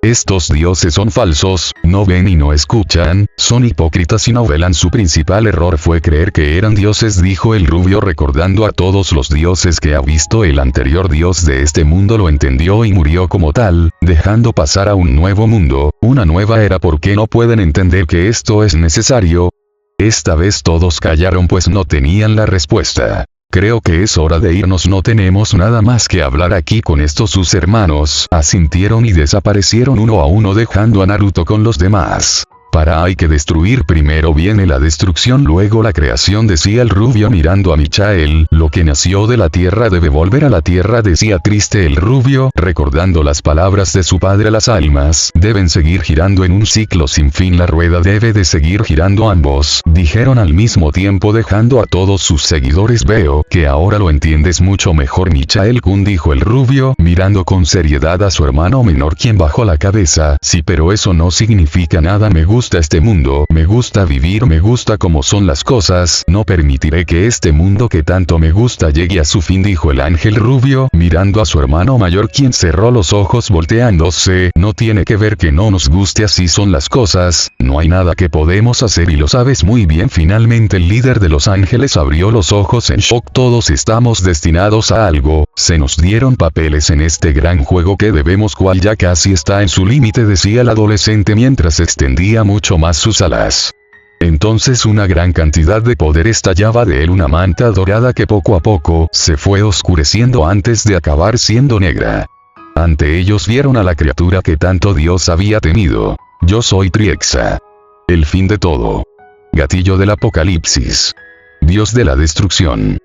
Estos dioses son falsos, no ven y no escuchan, son hipócritas y no velan. Su principal error fue creer que eran dioses, dijo el rubio, recordando a todos los dioses que ha visto. El anterior dios de este mundo lo entendió y murió como tal, dejando pasar a un nuevo mundo, una nueva era. ¿Por qué no pueden entender que esto es necesario? Esta vez todos callaron pues no tenían la respuesta. Creo que es hora de irnos, no tenemos nada más que hablar aquí. Con esto sus hermanos asintieron y desaparecieron uno a uno, dejando a Naruto con los demás. Hay que destruir primero, viene la destrucción, luego la creación, decía el rubio mirando a Michael. Lo que nació de la tierra debe volver a la tierra, decía triste el rubio, recordando las palabras de su padre. Las almas deben seguir girando en un ciclo sin fin, la rueda debe de seguir girando. Ambos dijeron al mismo tiempo, dejando a todos sus seguidores. Veo que ahora lo entiendes mucho mejor, Michael-kun, dijo el rubio, mirando con seriedad a su hermano menor, quien bajó la cabeza. Sí, pero eso no significa nada. Me gusta este mundo, me gusta vivir, me gusta cómo son las cosas. No permitiré que este mundo que tanto me gusta llegue a su fin, dijo el ángel rubio, mirando a su hermano mayor, quien cerró los ojos volteándose. No tiene que ver que no nos guste, así son las cosas, no hay nada que podemos hacer y lo sabes muy bien. Finalmente el líder de los ángeles abrió los ojos en shock. Todos estamos destinados a algo, se nos dieron papeles en este gran juego que debemos, cual ya casi está en su límite, decía el adolescente mientras extendía mucho más sus alas. Entonces una gran cantidad de poder estallaba de él, una manta dorada que poco a poco se fue oscureciendo antes de acabar siendo negra. Ante ellos vieron a la criatura que tanto Dios había temido. Yo soy Triexa. El fin de todo. Gatillo del apocalipsis. Dios de la destrucción.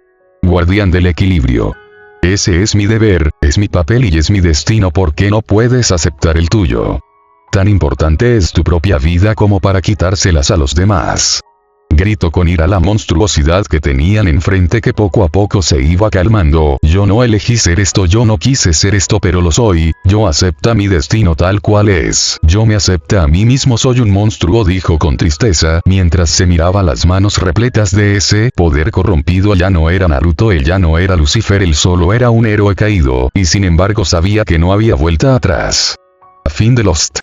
Guardián del equilibrio. Ese es mi deber, es mi papel y es mi destino. ¿Por qué no puedes aceptar el tuyo? Tan importante es tu propia vida como para quitárselas a los demás. Gritó con ira la monstruosidad que tenían enfrente, que poco a poco se iba calmando. Yo no elegí ser esto, yo no quise ser esto, pero lo soy. Yo acepto mi destino tal cual es. Yo me acepto a mí mismo, soy un monstruo, dijo con tristeza, mientras se miraba las manos repletas de ese poder corrompido. Ya no era Naruto, él ya no era Lucifer, él solo era un héroe caído, y sin embargo sabía que no había vuelta atrás. Fin de Lost.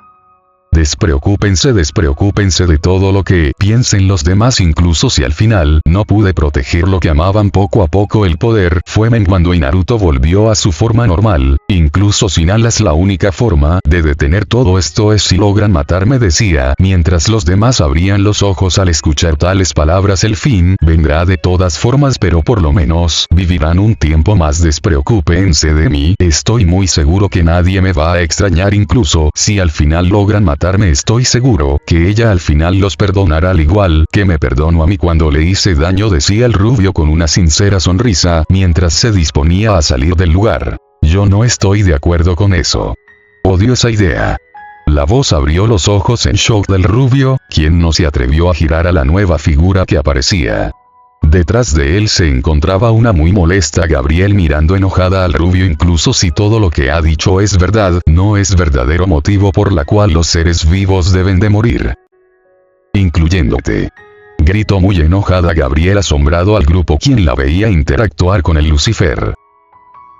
Despreocúpense de todo lo que piensen los demás, incluso si al final no pude proteger lo que amaban. Poco a poco el poder fue menguando y Naruto volvió a su forma normal, incluso sin alas. La única forma de detener todo esto es si logran matarme, decía, mientras los demás abrían los ojos al escuchar tales palabras. El fin vendrá de todas formas, pero por lo menos vivirán un tiempo más. Despreocúpense de mí, estoy muy seguro que nadie me va a extrañar, incluso si al final logran matarme, estoy seguro que ella al final los perdonará, al igual que me perdonó a mí cuando le hice daño, decía el rubio con una sincera sonrisa, mientras se disponía a salir del lugar. Yo no estoy de acuerdo con eso. Odio esa idea. La voz abrió los ojos en shock del rubio, quien no se atrevió a girar a la nueva figura que aparecía. Detrás de él se encontraba una muy molesta Gabriel, mirando enojada al rubio. Incluso si todo lo que ha dicho es verdad, no es verdadero motivo por la cual los seres vivos deben de morir. Incluyéndote. Gritó muy enojada Gabriel, asombrado al grupo quien la veía interactuar con el Lucifer.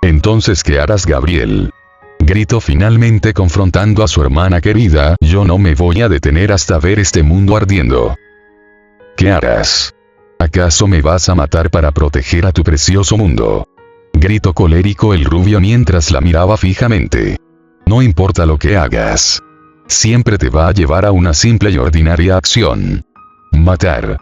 Entonces, ¿qué harás, Gabriel? Gritó finalmente, confrontando a su hermana querida. Yo no me voy a detener hasta ver este mundo ardiendo. ¿Qué harás? ¿Acaso me vas a matar para proteger a tu precioso mundo? Gritó colérico el rubio mientras la miraba fijamente. No importa lo que hagas. Siempre te va a llevar a una simple y ordinaria acción. Matar.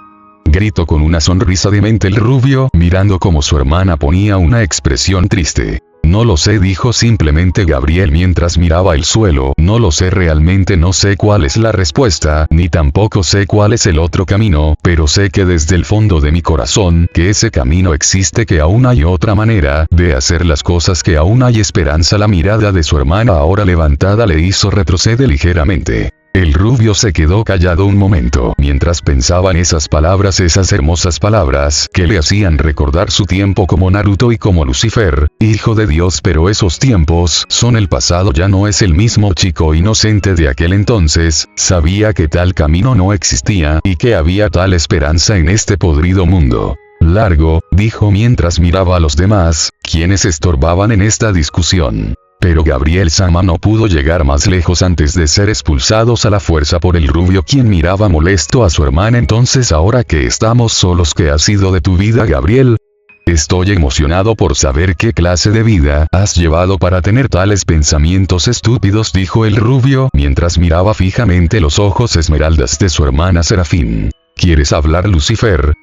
Gritó con una sonrisa demente el rubio, mirando cómo su hermana ponía una expresión triste. No lo sé, dijo simplemente Gabriel mientras miraba el suelo. No lo sé, realmente no sé cuál es la respuesta, ni tampoco sé cuál es el otro camino, pero sé que desde el fondo de mi corazón, que ese camino existe, que aún hay otra manera de hacer las cosas, que aún hay esperanza. La mirada de su hermana ahora levantada le hizo retroceder ligeramente. El rubio se quedó callado un momento mientras pensaba en esas palabras, esas hermosas palabras que le hacían recordar su tiempo como Naruto y como Lucifer, hijo de Dios. Pero esos tiempos son el pasado, ya no es el mismo chico inocente de aquel entonces. Sabía que tal camino no existía y que había tal esperanza en este podrido mundo. Largo, dijo mientras miraba a los demás, quienes estorbaban en esta discusión. Pero Gabriel-sama no pudo llegar más lejos antes de ser expulsados a la fuerza por el rubio, quien miraba molesto a su hermana. Entonces, ahora que estamos solos, ¿qué ha sido de tu vida, Gabriel? Estoy emocionado por saber qué clase de vida has llevado para tener tales pensamientos estúpidos, dijo el rubio mientras miraba fijamente los ojos esmeraldas de su hermana Serafín. ¿Quieres hablar, Lucifer?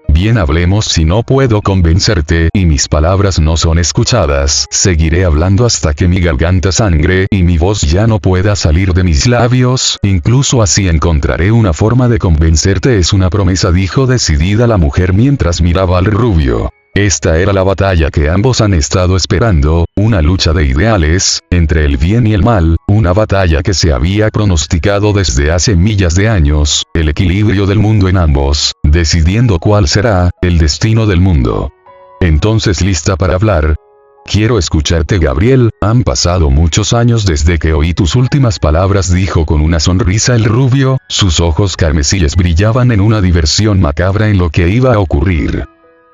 Bien, hablemos. Si no puedo convencerte y mis palabras no son escuchadas, seguiré hablando hasta que mi garganta sangre y mi voz ya no pueda salir de mis labios. Incluso así encontraré una forma de convencerte. Es una promesa, dijo decidida la mujer mientras miraba al rubio. Esta era la batalla que ambos han estado esperando, una lucha de ideales, entre el bien y el mal, una batalla que se había pronosticado desde hace millas de años, el equilibrio del mundo en ambos, decidiendo cuál será el destino del mundo. Entonces, ¿lista para hablar? Quiero escucharte, Gabriel. Han pasado muchos años desde que oí tus últimas palabras, dijo con una sonrisa el rubio, sus ojos carmesíes brillaban en una diversión macabra en lo que iba a ocurrir.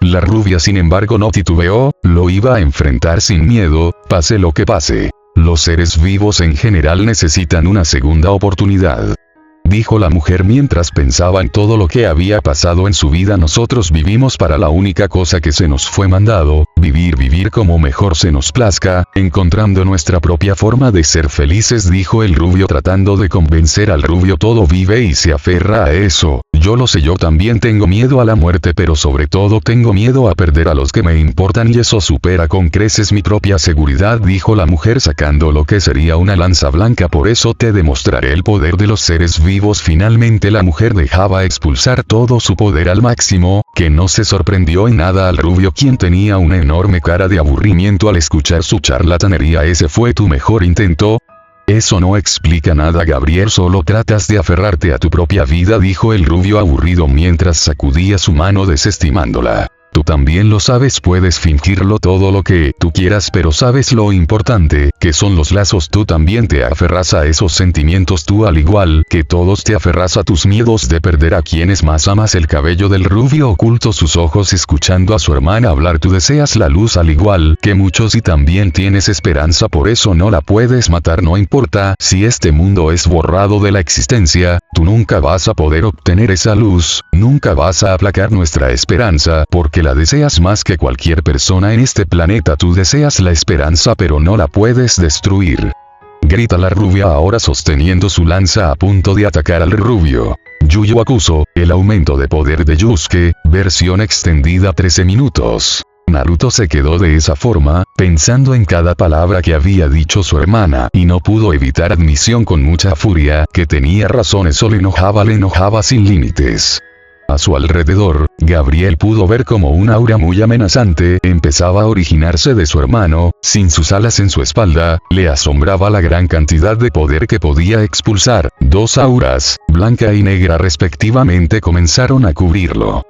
La rubia, sin embargo, no titubeó, lo iba a enfrentar sin miedo, pase lo que pase. Los seres vivos en general necesitan una segunda oportunidad, dijo la mujer mientras pensaba en todo lo que había pasado en su vida. Nosotros vivimos para la única cosa que se nos fue mandado, vivir como mejor se nos plazca, encontrando nuestra propia forma de ser felices, dijo el rubio tratando de convencer al rubio. Todo vive y se aferra a eso. Yo lo sé, yo también tengo miedo a la muerte, pero sobre todo tengo miedo a perder a los que me importan, y eso supera con creces mi propia seguridad, dijo la mujer sacando lo que sería una lanza blanca. Por eso te demostraré el poder de los seres vivos. Finalmente la mujer dejaba expulsar todo su poder al máximo, que no se sorprendió en nada al rubio, quien tenía una enorme cara de aburrimiento al escuchar su charlatanería. ¿Ese fue tu mejor intento? Eso no explica nada, Gabriel, solo tratas de aferrarte a tu propia vida, dijo el rubio aburrido mientras sacudía su mano desestimándola. Tú también lo sabes, puedes fingirlo todo lo que tú quieras, pero sabes lo importante, que son los lazos. Tú también te aferras a esos sentimientos, tú al igual que todos te aferras a tus miedos de perder a quienes más amas. El cabello del rubio ocultó sus ojos escuchando a su hermana hablar. Tú deseas la luz al igual que muchos y también tienes esperanza, por eso no la puedes matar. No importa si este mundo es borrado de la existencia, tú nunca vas a poder obtener esa luz, nunca vas a aplacar nuestra esperanza, porque la deseas más que cualquier persona en este planeta. Tú deseas la esperanza pero no la puedes destruir. Grita la rubia ahora sosteniendo su lanza a punto de atacar al rubio. Yu Yu Hakusho, el aumento de poder de Yusuke, versión extendida 13 minutos. Naruto se quedó de esa forma, pensando en cada palabra que había dicho su hermana y no pudo evitar admisión con mucha furia, que tenía razón. Eso le enojaba sin límites. A su alrededor, Gabriel pudo ver como un aura muy amenazante empezaba a originarse de su hermano, sin sus alas en su espalda, le asombraba la gran cantidad de poder que podía expulsar. Dos auras, blanca y negra respectivamente, comenzaron a cubrirlo.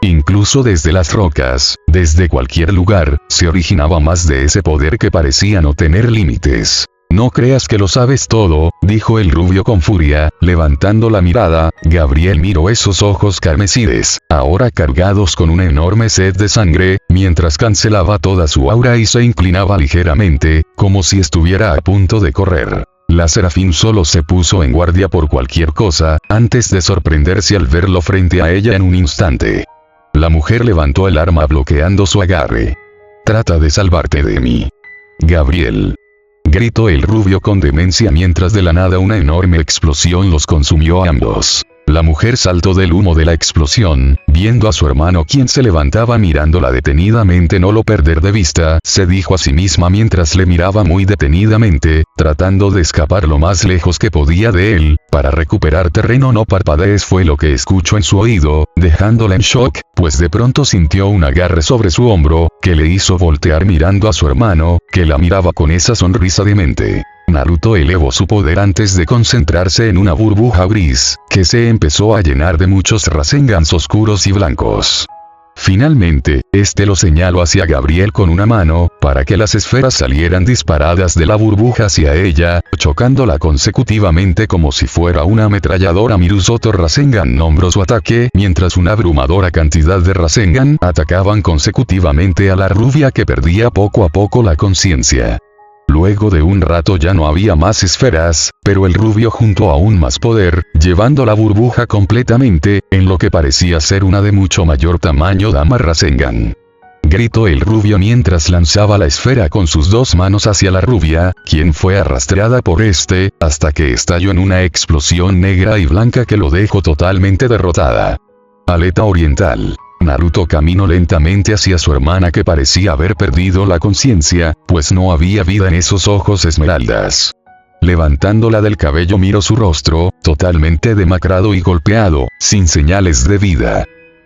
Incluso desde las rocas, desde cualquier lugar, se originaba más de ese poder que parecía no tener límites. No creas que lo sabes todo, dijo el rubio con furia, levantando la mirada. Gabriel miró esos ojos carmesíes, ahora cargados con una enorme sed de sangre, mientras cancelaba toda su aura y se inclinaba ligeramente, como si estuviera a punto de correr. La Serafín solo se puso en guardia por cualquier cosa, antes de sorprenderse al verlo frente a ella en un instante. La mujer levantó el arma bloqueando su agarre. Trata de salvarte de mí, Gabriel, gritó el rubio con demencia mientras de la nada una enorme explosión los consumió a ambos. La mujer saltó del humo de la explosión, viendo a su hermano quien se levantaba mirándola detenidamente. No lo perder de vista, se dijo a sí misma mientras le miraba muy detenidamente, tratando de escapar lo más lejos que podía de él. Para recuperar terreno no parpadees, fue lo que escuchó en su oído, dejándola en shock, pues de pronto sintió un agarre sobre su hombro, que le hizo voltear mirando a su hermano, que la miraba con esa sonrisa demente. Naruto elevó su poder antes de concentrarse en una burbuja gris, que se empezó a llenar de muchos Rasengans oscuros y blancos. Finalmente, este lo señaló hacia Gabriel con una mano, para que las esferas salieran disparadas de la burbuja hacia ella, chocándola consecutivamente como si fuera una ametralladora. Mirusoto Rasengan nombró su ataque, mientras una abrumadora cantidad de Rasengan atacaban consecutivamente a la rubia, que perdía poco a poco la conciencia. Luego de un rato ya no había más esferas, pero el rubio juntó aún más poder, llevando la burbuja completamente, en lo que parecía ser una de mucho mayor tamaño Dama Rasengan. Gritó el rubio mientras lanzaba la esfera con sus dos manos hacia la rubia, quien fue arrastrada por este, hasta que estalló en una explosión negra y blanca que lo dejó totalmente derrotada. Aleta oriental. Naruto caminó lentamente hacia su hermana, que parecía haber perdido la conciencia, pues no había vida en esos ojos esmeraldas. Levantándola del cabello miró su rostro, totalmente demacrado y golpeado, sin señales de vida.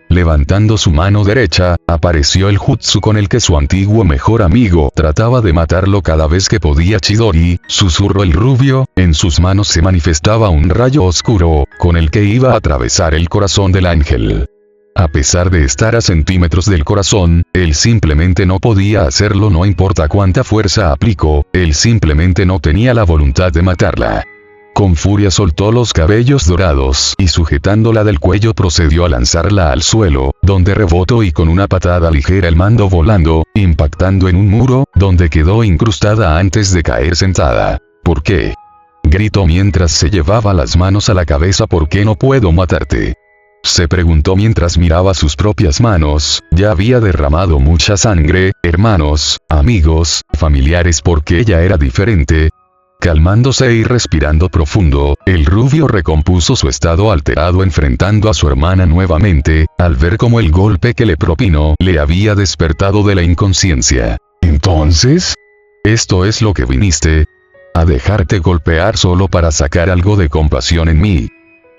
Levantando su mano derecha, apareció el jutsu con el que su antiguo mejor amigo trataba de matarlo cada vez que podía. Chidori, susurró el rubio, en sus manos se manifestaba un rayo oscuro, con el que iba a atravesar el corazón del ángel. A pesar de estar a centímetros del corazón, él simplemente no podía hacerlo. No importa cuánta fuerza aplicó, él simplemente no tenía la voluntad de matarla. Con furia soltó los cabellos dorados y sujetándola del cuello procedió a lanzarla al suelo, donde rebotó y con una patada ligera el mando volando, impactando en un muro, donde quedó incrustada antes de caer sentada. ¿Por qué?, gritó mientras se llevaba las manos a la cabeza. ¿Por qué no puedo matarte?, se preguntó mientras miraba sus propias manos. Ya había derramado mucha sangre, hermanos, amigos, familiares. Porque ella era diferente. Calmándose y respirando profundo, el rubio recompuso su estado alterado enfrentando a su hermana nuevamente, al ver cómo el golpe que le propinó le había despertado de la inconsciencia. Entonces, ¿esto es lo que viniste a dejarte golpear solo para sacar algo de compasión en mí?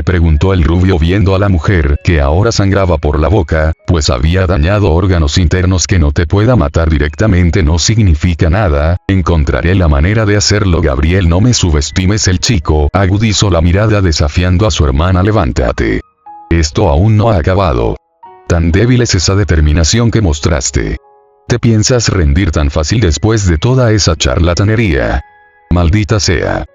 Preguntó el rubio viendo a la mujer que ahora sangraba por la boca, pues había dañado órganos internos. Que no te pueda matar directamente no significa nada, encontraré la manera de hacerlo. Gabriel, no me subestimes. El chico agudizó la mirada desafiando a su hermana. Levántate. Esto aún no ha acabado. Tan débil es esa determinación que mostraste. ¿Te piensas rendir tan fácil después de toda esa charlatanería? Maldita sea.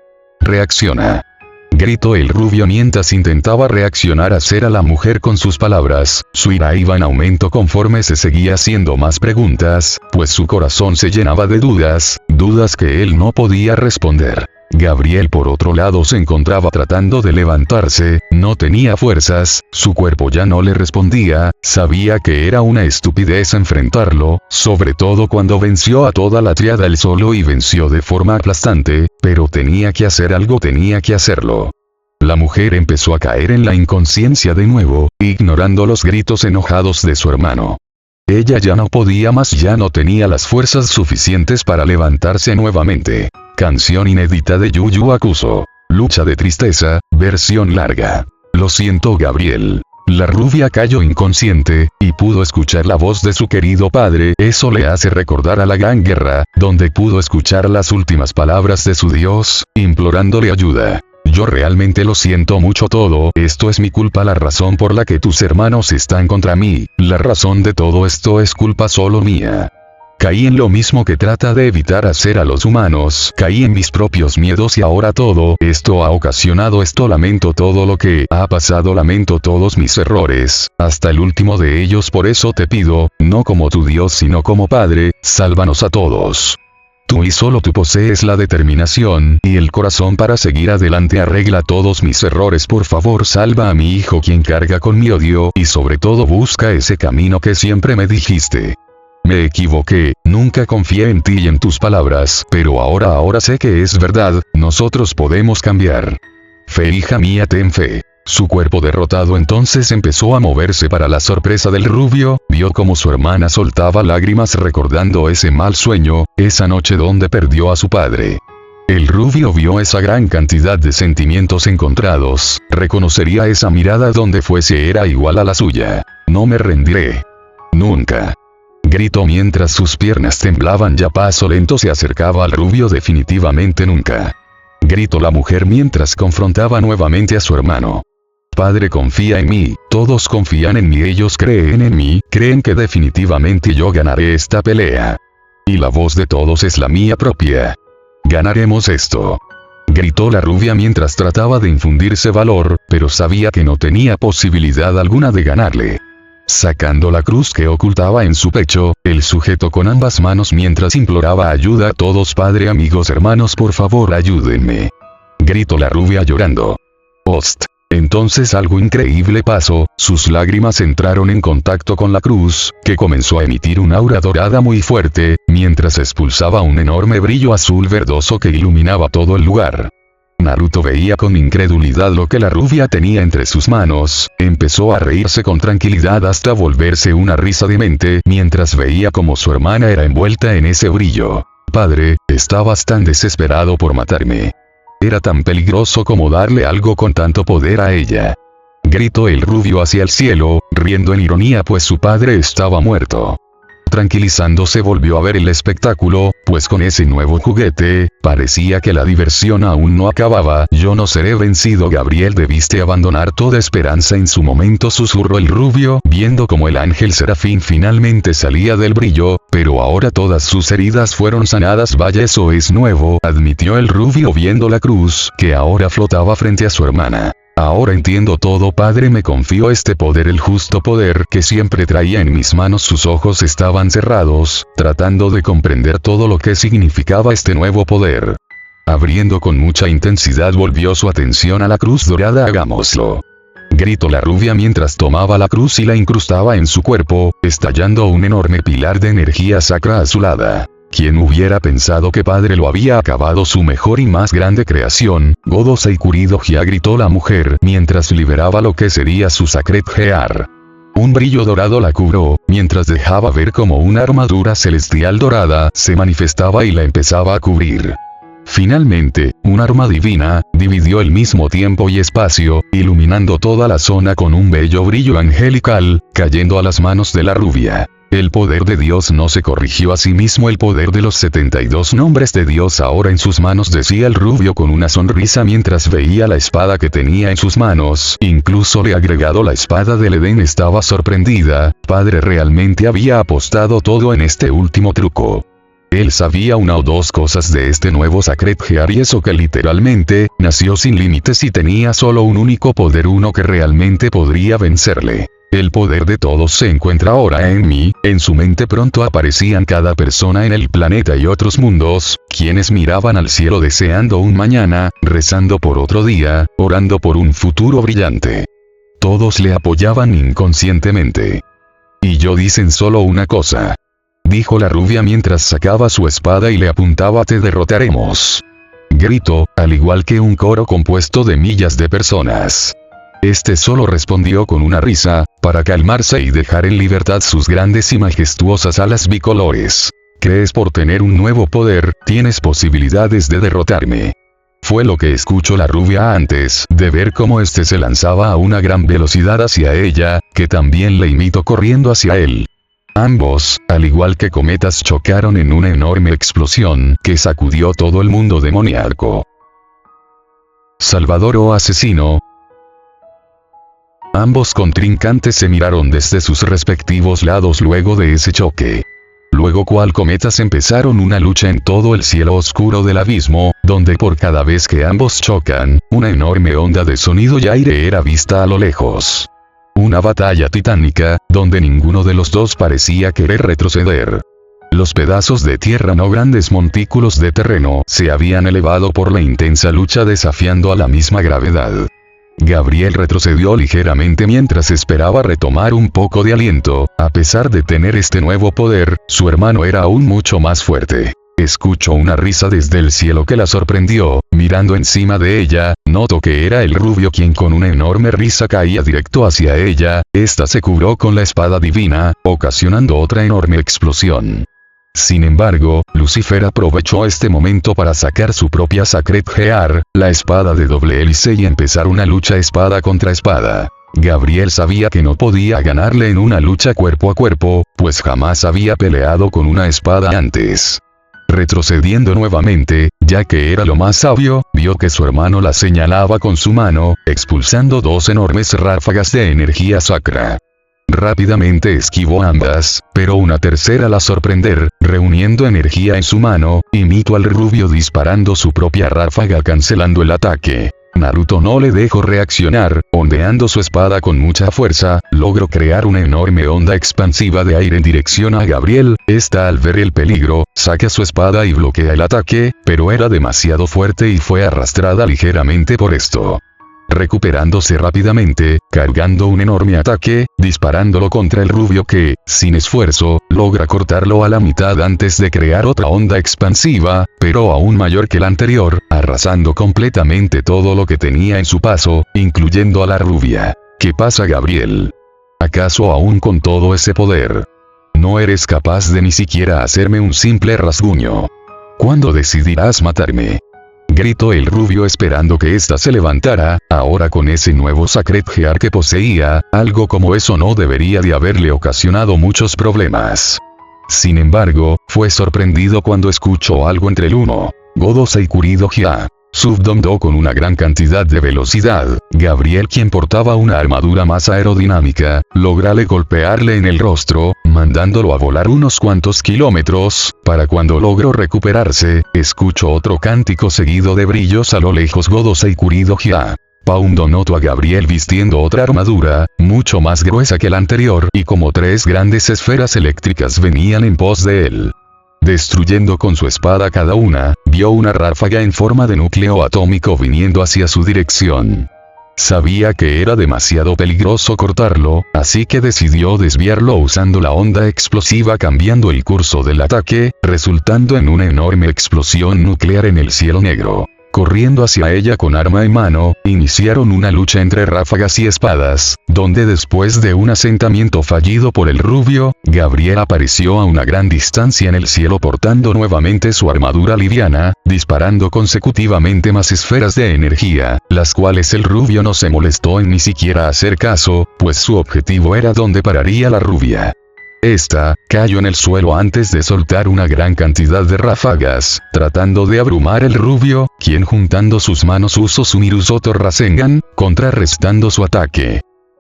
Reacciona. Gritó el rubio mientras intentaba reaccionar a la mujer con sus palabras. Su ira iba en aumento conforme se seguía haciendo más preguntas, pues su corazón se llenaba de dudas que él no podía responder. Gabriel por otro lado se encontraba tratando de levantarse, no tenía fuerzas, su cuerpo ya no le respondía, sabía que era una estupidez enfrentarlo, sobre todo cuando venció a toda la triada él solo y venció de forma aplastante, pero tenía que hacer algo, tenía que hacerlo. La mujer empezó a caer en la inconsciencia de nuevo, ignorando los gritos enojados de su hermano. Ella ya no podía más, ya no tenía las fuerzas suficientes para levantarse nuevamente. Canción inédita de Yu Yu Hakusho. Lucha de tristeza, versión larga. Lo siento, Gabriel. La rubia cayó inconsciente, y pudo escuchar la voz de su querido padre. Eso le hace recordar a la Gran Guerra, donde pudo escuchar las últimas palabras de su dios, implorándole ayuda. Yo realmente lo siento mucho todo, esto es mi culpa, la razón por la que tus hermanos están contra mí, la razón de todo esto es culpa solo mía. Caí en lo mismo que trata de evitar hacer a los humanos, caí en mis propios miedos y ahora todo esto ha ocasionado esto. Lamento todo lo que ha pasado, lamento todos mis errores, hasta el último de ellos. Por eso te pido, no como tu Dios sino como Padre, sálvanos a todos. Tú y solo tú posees la determinación y el corazón para seguir adelante. Arregla todos mis errores, por favor, salva a mi hijo quien carga con mi odio, y sobre todo busca ese camino que siempre me dijiste. Me equivoqué, nunca confié en ti y en tus palabras, pero ahora sé que es verdad, nosotros podemos cambiar. Fe, hija mía, ten fe. Su cuerpo derrotado entonces empezó a moverse. Para la sorpresa del rubio, vio como su hermana soltaba lágrimas recordando ese mal sueño, esa noche donde perdió a su padre. El rubio vio esa gran cantidad de sentimientos encontrados, reconocería esa mirada donde fuese, era igual a la suya. No me rendiré. Nunca. Gritó mientras sus piernas temblaban. Ya paso lento se acercaba al rubio. Definitivamente nunca. Gritó la mujer mientras confrontaba nuevamente a su hermano. Padre, confía en mí, todos confían en mí, ellos creen en mí, creen que definitivamente yo ganaré esta pelea. Y la voz de todos es la mía propia. Ganaremos esto. Gritó la rubia mientras trataba de infundirse valor, pero sabía que no tenía posibilidad alguna de ganarle. Sacando la cruz que ocultaba en su pecho, el sujetó con ambas manos mientras imploraba ayuda a todos. Padre, amigos, hermanos, por favor ayúdenme. Gritó la rubia llorando. Host. Entonces algo increíble pasó, sus lágrimas entraron en contacto con la cruz, que comenzó a emitir un aura dorada muy fuerte, mientras expulsaba un enorme brillo azul verdoso que iluminaba todo el lugar. Naruto veía con incredulidad lo que la rubia tenía entre sus manos, empezó a reírse con tranquilidad hasta volverse una risa demente mientras veía como su hermana era envuelta en ese brillo. Padre, estabas tan desesperado por matarme. Era tan peligroso como darle algo con tanto poder a ella. Gritó el rubio hacia el cielo, riendo en ironía pues su padre estaba muerto. Tranquilizándose volvió a ver el espectáculo, pues con ese nuevo juguete, parecía que la diversión aún no acababa. Yo no seré vencido, Gabriel, debiste abandonar toda esperanza en su momento, susurró el rubio, viendo como el ángel serafín finalmente salía del brillo, pero ahora todas sus heridas fueron sanadas. Vaya, eso es nuevo, admitió el rubio viendo la cruz, que ahora flotaba frente a su hermana. Ahora entiendo todo, padre, me confió este poder, el justo poder que siempre traía en mis manos. Sus ojos estaban cerrados, tratando de comprender todo lo que significaba este nuevo poder. Abriendo con mucha intensidad volvió su atención a la cruz dorada. Hagámoslo. Gritó la rubia mientras tomaba la cruz y la incrustaba en su cuerpo, estallando un enorme pilar de energía sacra azulada. ¿Quién hubiera pensado que padre lo había acabado, su mejor y más grande creación? Godo Seikuri Dohya, gritó la mujer mientras liberaba lo que sería su Sacred Gear. Un brillo dorado la cubrió, mientras dejaba ver como una armadura celestial dorada se manifestaba y la empezaba a cubrir. Finalmente, un arma divina, dividió el mismo tiempo y espacio, iluminando toda la zona con un bello brillo angelical, cayendo a las manos de la rubia. El poder de Dios no se corrigió a sí mismo. El poder de los 72 nombres de Dios ahora en sus manos, decía el rubio con una sonrisa mientras veía la espada que tenía en sus manos. Incluso le agregado la espada del Edén. Estaba sorprendida. Padre realmente había apostado todo en este último truco. Él sabía una o dos cosas de este nuevo Sacred Gear, y eso que literalmente, nació sin límites y tenía solo un único poder, uno que realmente podría vencerle. El poder de todos se encuentra ahora en mí. En su mente pronto aparecían cada persona en el planeta y otros mundos, quienes miraban al cielo deseando un mañana, rezando por otro día, orando por un futuro brillante. Todos le apoyaban inconscientemente. Y yo dicen solo una cosa. Dijo la rubia mientras sacaba su espada y le apuntaba: te derrotaremos. Gritó, al igual que un coro compuesto de millas de personas. Este solo respondió con una risa, para calmarse y dejar en libertad sus grandes y majestuosas alas bicolores. ¿Crees por tener un nuevo poder, tienes posibilidades de derrotarme? Fue lo que escuchó la rubia antes de ver cómo este se lanzaba a una gran velocidad hacia ella, que también le imitó corriendo hacia él. Ambos, al igual que cometas, chocaron en una enorme explosión que sacudió todo el mundo demoníaco. Salvador o asesino. Ambos contrincantes se miraron desde sus respectivos lados luego de ese choque. Luego cual cometas empezaron una lucha en todo el cielo oscuro del abismo, donde por cada vez que ambos chocan, una enorme onda de sonido y aire era vista a lo lejos. Una batalla titánica, donde ninguno de los dos parecía querer retroceder. Los pedazos de tierra, no grandes montículos de terreno, se habían elevado por la intensa lucha desafiando a la misma gravedad. Gabriel retrocedió ligeramente mientras esperaba retomar un poco de aliento. A pesar de tener este nuevo poder, su hermano era aún mucho más fuerte. Escuchó una risa desde el cielo que la sorprendió. Mirando encima de ella, notó que era el rubio quien con una enorme risa caía directo hacia ella. Esta se cubrió con la espada divina, ocasionando otra enorme explosión. Sin embargo, Lucifer aprovechó este momento para sacar su propia Sacred Gear, la espada de doble hélice, y empezar una lucha espada contra espada. Gabriel sabía que no podía ganarle en una lucha cuerpo a cuerpo, pues jamás había peleado con una espada antes. Retrocediendo nuevamente, ya que era lo más sabio, vio que su hermano la señalaba con su mano, expulsando dos enormes ráfagas de energía sacra. Rápidamente esquivó ambas, pero una tercera la sorprender, reuniendo energía en su mano, imitó al rubio disparando su propia ráfaga cancelando el ataque. Naruto no le dejó reaccionar, ondeando su espada con mucha fuerza, logró crear una enorme onda expansiva de aire en dirección a Gabriel. Esta, al ver el peligro, saca su espada y bloquea el ataque, pero era demasiado fuerte y fue arrastrada ligeramente por esto. Recuperándose rápidamente, cargando un enorme ataque, disparándolo contra el rubio que, sin esfuerzo, logra cortarlo a la mitad antes de crear otra onda expansiva, pero aún mayor que la anterior, arrasando completamente todo lo que tenía en su paso, incluyendo a la rubia. ¿Qué pasa, Gabriel? ¿Acaso aún con todo ese poder? No eres capaz de ni siquiera hacerme un simple rasguño. ¿Cuándo decidirás matarme? Gritó el rubio esperando que ésta se levantara. Ahora con ese nuevo Sacred Gear que poseía, algo como eso no debería de haberle ocasionado muchos problemas. Sin embargo, fue sorprendido cuando escuchó algo entre el humo. Godo Seikurido Hya. Subdomdo con una gran cantidad de velocidad. Gabriel, quien portaba una armadura más aerodinámica, lograle golpearle en el rostro, mandándolo a volar unos cuantos kilómetros. Para cuando logró recuperarse, escuchó otro cántico seguido de brillos a lo lejos. Godo Seikurido Hya. Paundo notó a Gabriel vistiendo otra armadura, mucho más gruesa que la anterior, y como tres grandes esferas eléctricas venían en pos de él. Destruyendo con su espada cada una, vio una ráfaga en forma de núcleo atómico viniendo hacia su dirección. Sabía que era demasiado peligroso cortarlo, así que decidió desviarlo usando la onda explosiva, cambiando el curso del ataque, resultando en una enorme explosión nuclear en el cielo negro. Corriendo hacia ella con arma en mano, iniciaron una lucha entre ráfagas y espadas, donde después de un asentamiento fallido por el rubio, Gabriel apareció a una gran distancia en el cielo portando nuevamente su armadura liviana, disparando consecutivamente más esferas de energía, las cuales el rubio no se molestó en ni siquiera hacer caso, pues su objetivo era donde pararía la rubia. Esta, cayó en el suelo antes de soltar una gran cantidad de ráfagas, tratando de abrumar el rubio, quien juntando sus manos usó su Mirusoto Rasengan, contrarrestando su ataque.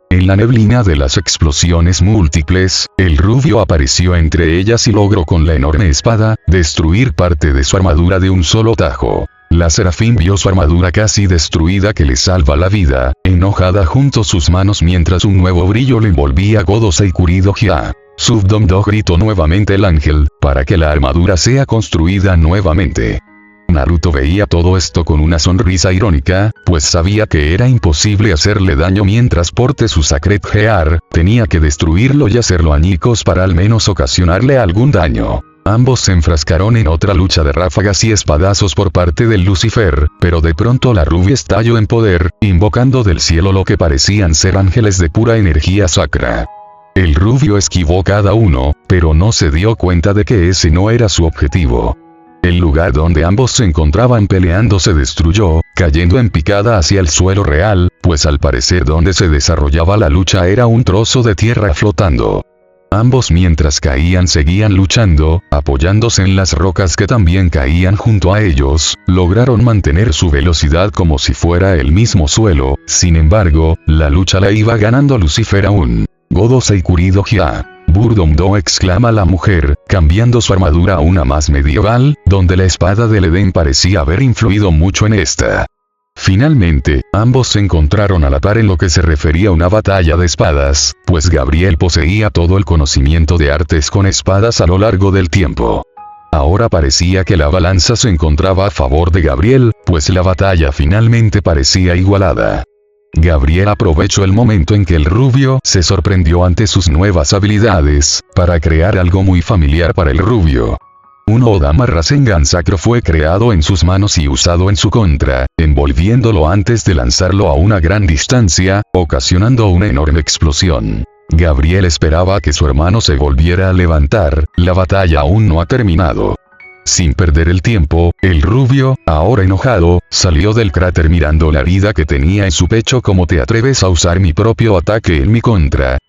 En la neblina de las explosiones múltiples, el rubio apareció entre ellas y logró con la enorme espada, destruir parte de su armadura de un solo tajo. La Serafín vio su armadura casi destruida que le salva la vida, enojada juntó sus manos mientras un nuevo brillo le envolvía Godo Seikurido Hya. Subdomdo gritó nuevamente el ángel, para que la armadura sea construida nuevamente. Naruto veía todo esto con una sonrisa irónica, pues sabía que era imposible hacerle daño mientras porte su Sacred Gear, tenía que destruirlo y hacerlo añicos para al menos ocasionarle algún daño. Ambos se enfrascaron en otra lucha de ráfagas y espadazos por parte del Lucifer, pero de pronto la rubia estalló en poder, invocando del cielo lo que parecían ser ángeles de pura energía sacra. El rubio esquivó cada uno, pero no se dio cuenta de que ese no era su objetivo. El lugar donde ambos se encontraban peleando se destruyó, cayendo en picada hacia el suelo real, pues al parecer donde se desarrollaba la lucha era un trozo de tierra flotando. Ambos mientras caían seguían luchando, apoyándose en las rocas que también caían junto a ellos, lograron mantener su velocidad como si fuera el mismo suelo, sin embargo, la lucha la iba ganando Lucifer aún. Godo Seikurido Hya. Burdomdo, exclama la mujer, cambiando su armadura a una más medieval, donde la espada del Edén parecía haber influido mucho en esta. Finalmente, ambos se encontraron a la par en lo que se refería a una batalla de espadas, pues Gabriel poseía todo el conocimiento de artes con espadas a lo largo del tiempo. Ahora parecía que la balanza se encontraba a favor de Gabriel, pues la batalla finalmente parecía igualada. Gabriel aprovechó el momento en que el rubio se sorprendió ante sus nuevas habilidades, para crear algo muy familiar para el rubio. Un Odama Rasengan sacro fue creado en sus manos y usado en su contra, envolviéndolo antes de lanzarlo a una gran distancia, ocasionando una enorme explosión. Gabriel esperaba que su hermano se volviera a levantar, la batalla aún no ha terminado. Sin perder el tiempo, el rubio, ahora enojado, salió del cráter mirando la herida que tenía en su pecho. ¿Cómo te atreves a usar mi propio ataque en mi contra?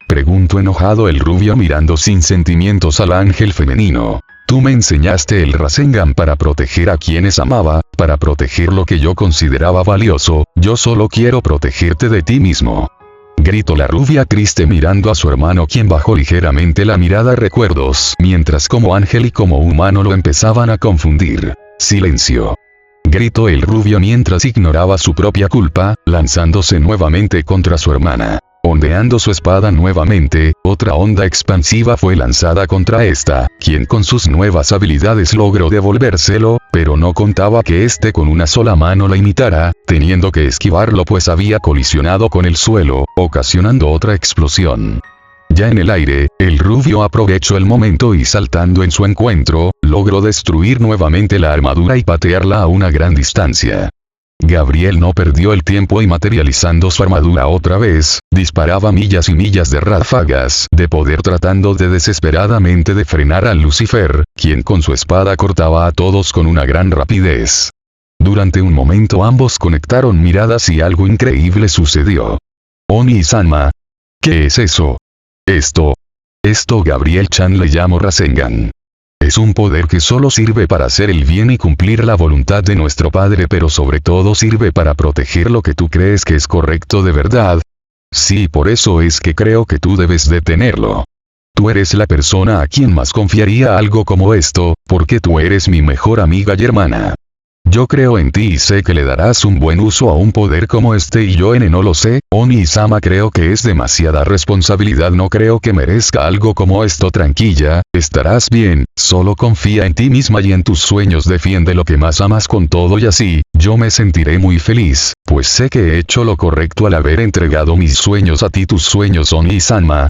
Preguntó enojado el rubio mirando sin sentimientos al ángel femenino. Tú me enseñaste el Rasengan para proteger a quienes amaba, para proteger lo que yo consideraba valioso, yo solo quiero protegerte de ti mismo. Gritó la rubia triste mirando a su hermano, quien bajó ligeramente la mirada. Recuerdos, mientras como ángel y como humano lo empezaban a confundir. Silencio. Gritó el rubio mientras ignoraba su propia culpa, lanzándose nuevamente contra su hermana. Ondeando su espada nuevamente, otra onda expansiva fue lanzada contra esta, quien con sus nuevas habilidades logró devolvérselo, pero no contaba que este con una sola mano la imitara, teniendo que esquivarlo pues había colisionado con el suelo, ocasionando otra explosión. Ya en el aire, el rubio aprovechó el momento y saltando en su encuentro, logró destruir nuevamente la armadura y patearla a una gran distancia. Gabriel no perdió el tiempo y materializando su armadura otra vez, disparaba millas y millas de ráfagas de poder tratando desesperadamente de frenar al Lucifer, quien con su espada cortaba a todos con una gran rapidez. Durante un momento ambos conectaron miradas y algo increíble sucedió. Oni-sama. ¿Qué es eso? Esto Gabriel-chan le llamo Rasengan. Es un poder que solo sirve para hacer el bien y cumplir la voluntad de nuestro Padre, pero sobre todo sirve para proteger lo que tú crees que es correcto de verdad. Sí, por eso es que creo que tú debes de tenerlo. Tú eres la persona a quien más confiaría algo como esto, porque tú eres mi mejor amiga y hermana. Yo creo en ti y sé que le darás un buen uso a un poder como este y yo no lo sé, Oni-sama, creo que es demasiada responsabilidad, no creo que merezca algo como esto. Tranquila, estarás bien, solo confía en ti misma y en tus sueños, defiende lo que más amas con todo y así, yo me sentiré muy feliz, pues sé que he hecho lo correcto al haber entregado mis sueños a ti. Tus sueños, Oni-sama.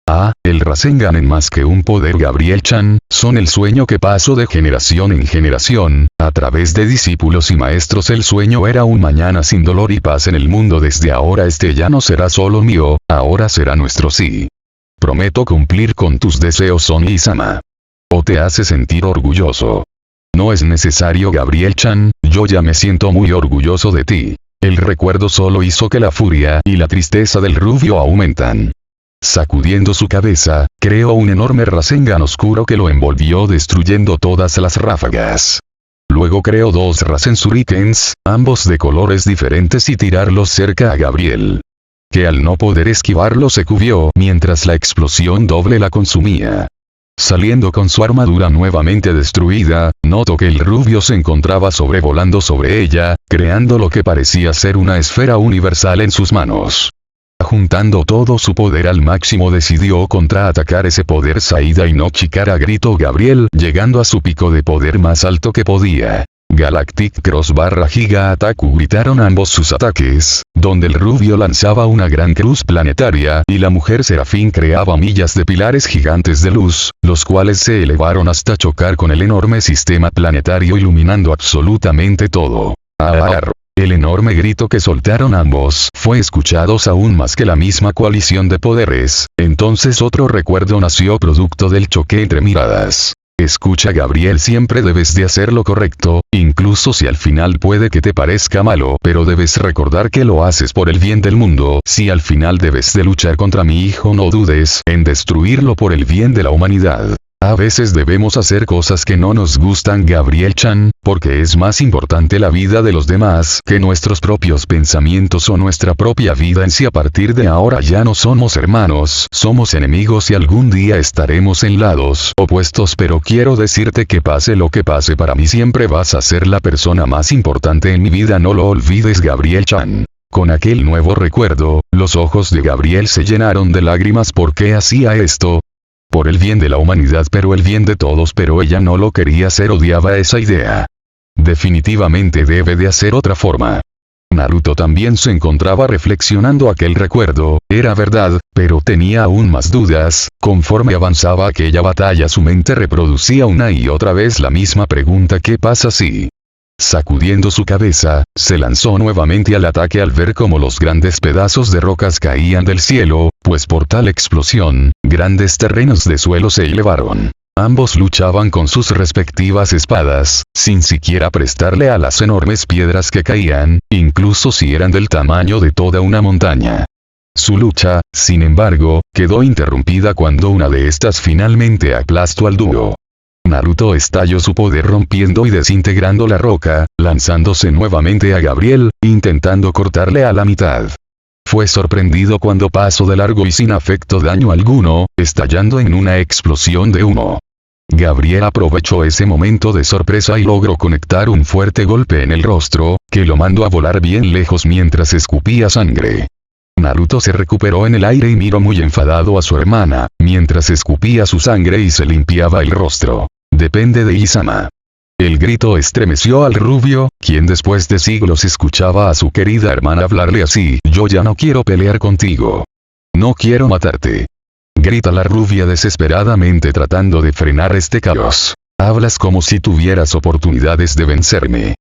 El Rasengan en más que un poder Gabriel-chan, son el sueño que paso de generación en generación, a través de discípulos y maestros. El sueño era un mañana sin dolor y paz en el mundo. Desde ahora este ya no será solo mío, ahora será nuestro. Sí. Prometo cumplir con tus deseos, Oni-sama. ¿O te hace sentir orgulloso? No es necesario, Gabriel-chan, yo ya me siento muy orgulloso de ti. El recuerdo solo hizo que la furia y la tristeza del rubio aumentan. Sacudiendo su cabeza, creó un enorme Rasengan oscuro que lo envolvió destruyendo todas las ráfagas. Luego creó dos Rasen Shurikens, ambos de colores diferentes y tirarlos cerca a Gabriel, que al no poder esquivarlo se cubrió mientras la explosión doble la consumía. Saliendo con su armadura nuevamente destruida, notó que el rubio se encontraba sobrevolando sobre ella, creando lo que parecía ser una esfera universal en sus manos. Juntando todo su poder al máximo decidió contraatacar ese poder Saida y no Chikara, gritó Gabriel, llegando a su pico de poder más alto que podía. Galactic Cross / Giga Attack, gritaron ambos sus ataques, donde el rubio lanzaba una gran cruz planetaria y la mujer serafín creaba millas de pilares gigantes de luz, los cuales se elevaron hasta chocar con el enorme sistema planetario iluminando absolutamente todo. El enorme grito que soltaron ambos fue escuchado aún más que la misma coalición de poderes. Entonces otro recuerdo nació producto del choque entre miradas. Escucha, Gabriel, siempre debes de hacer lo correcto, incluso si al final puede que te parezca malo, pero debes recordar que lo haces por el bien del mundo. Si al final debes de luchar contra mi hijo, no dudes en destruirlo por el bien de la humanidad. A veces debemos hacer cosas que no nos gustan, Gabriel-chan, porque es más importante la vida de los demás que nuestros propios pensamientos o nuestra propia vida en sí. A partir de ahora ya no somos hermanos, somos enemigos y algún día estaremos en lados opuestos, pero quiero decirte que pase lo que pase, para mí siempre vas a ser la persona más importante en mi vida, no lo olvides, Gabriel-chan. Con aquel nuevo recuerdo, los ojos de Gabriel se llenaron de lágrimas. ¿Por qué hacía esto? Por el bien de la humanidad, pero el bien de todos, pero ella no lo quería hacer, odiaba esa idea. Definitivamente debe de hacer otra forma. Naruto también se encontraba reflexionando aquel recuerdo, era verdad, pero tenía aún más dudas. Conforme avanzaba aquella batalla su mente reproducía una y otra vez la misma pregunta: ¿qué pasa si? Sacudiendo su cabeza, se lanzó nuevamente al ataque al ver cómo los grandes pedazos de rocas caían del cielo, pues por tal explosión, grandes terrenos de suelo se elevaron. Ambos luchaban con sus respectivas espadas, sin siquiera prestarle a las enormes piedras que caían, incluso si eran del tamaño de toda una montaña. Su lucha, sin embargo, quedó interrumpida cuando una de estas finalmente aplastó al dúo. Naruto estalló su poder rompiendo y desintegrando la roca, lanzándose nuevamente a Gabriel, intentando cortarle a la mitad. Fue sorprendido cuando pasó de largo y sin afecto daño alguno, estallando en una explosión de humo. Gabriel aprovechó ese momento de sorpresa y logró conectar un fuerte golpe en el rostro, que lo mandó a volar bien lejos mientras escupía sangre. Naruto se recuperó en el aire y miró muy enfadado a su hermana, mientras escupía su sangre y se limpiaba el rostro. Depende de Isama. El grito estremeció al rubio, quien después de siglos escuchaba a su querida hermana hablarle así: yo ya no quiero pelear contigo. No quiero matarte. Grita la rubia desesperadamente tratando de frenar este caos. Hablas como si tuvieras oportunidades de vencerme.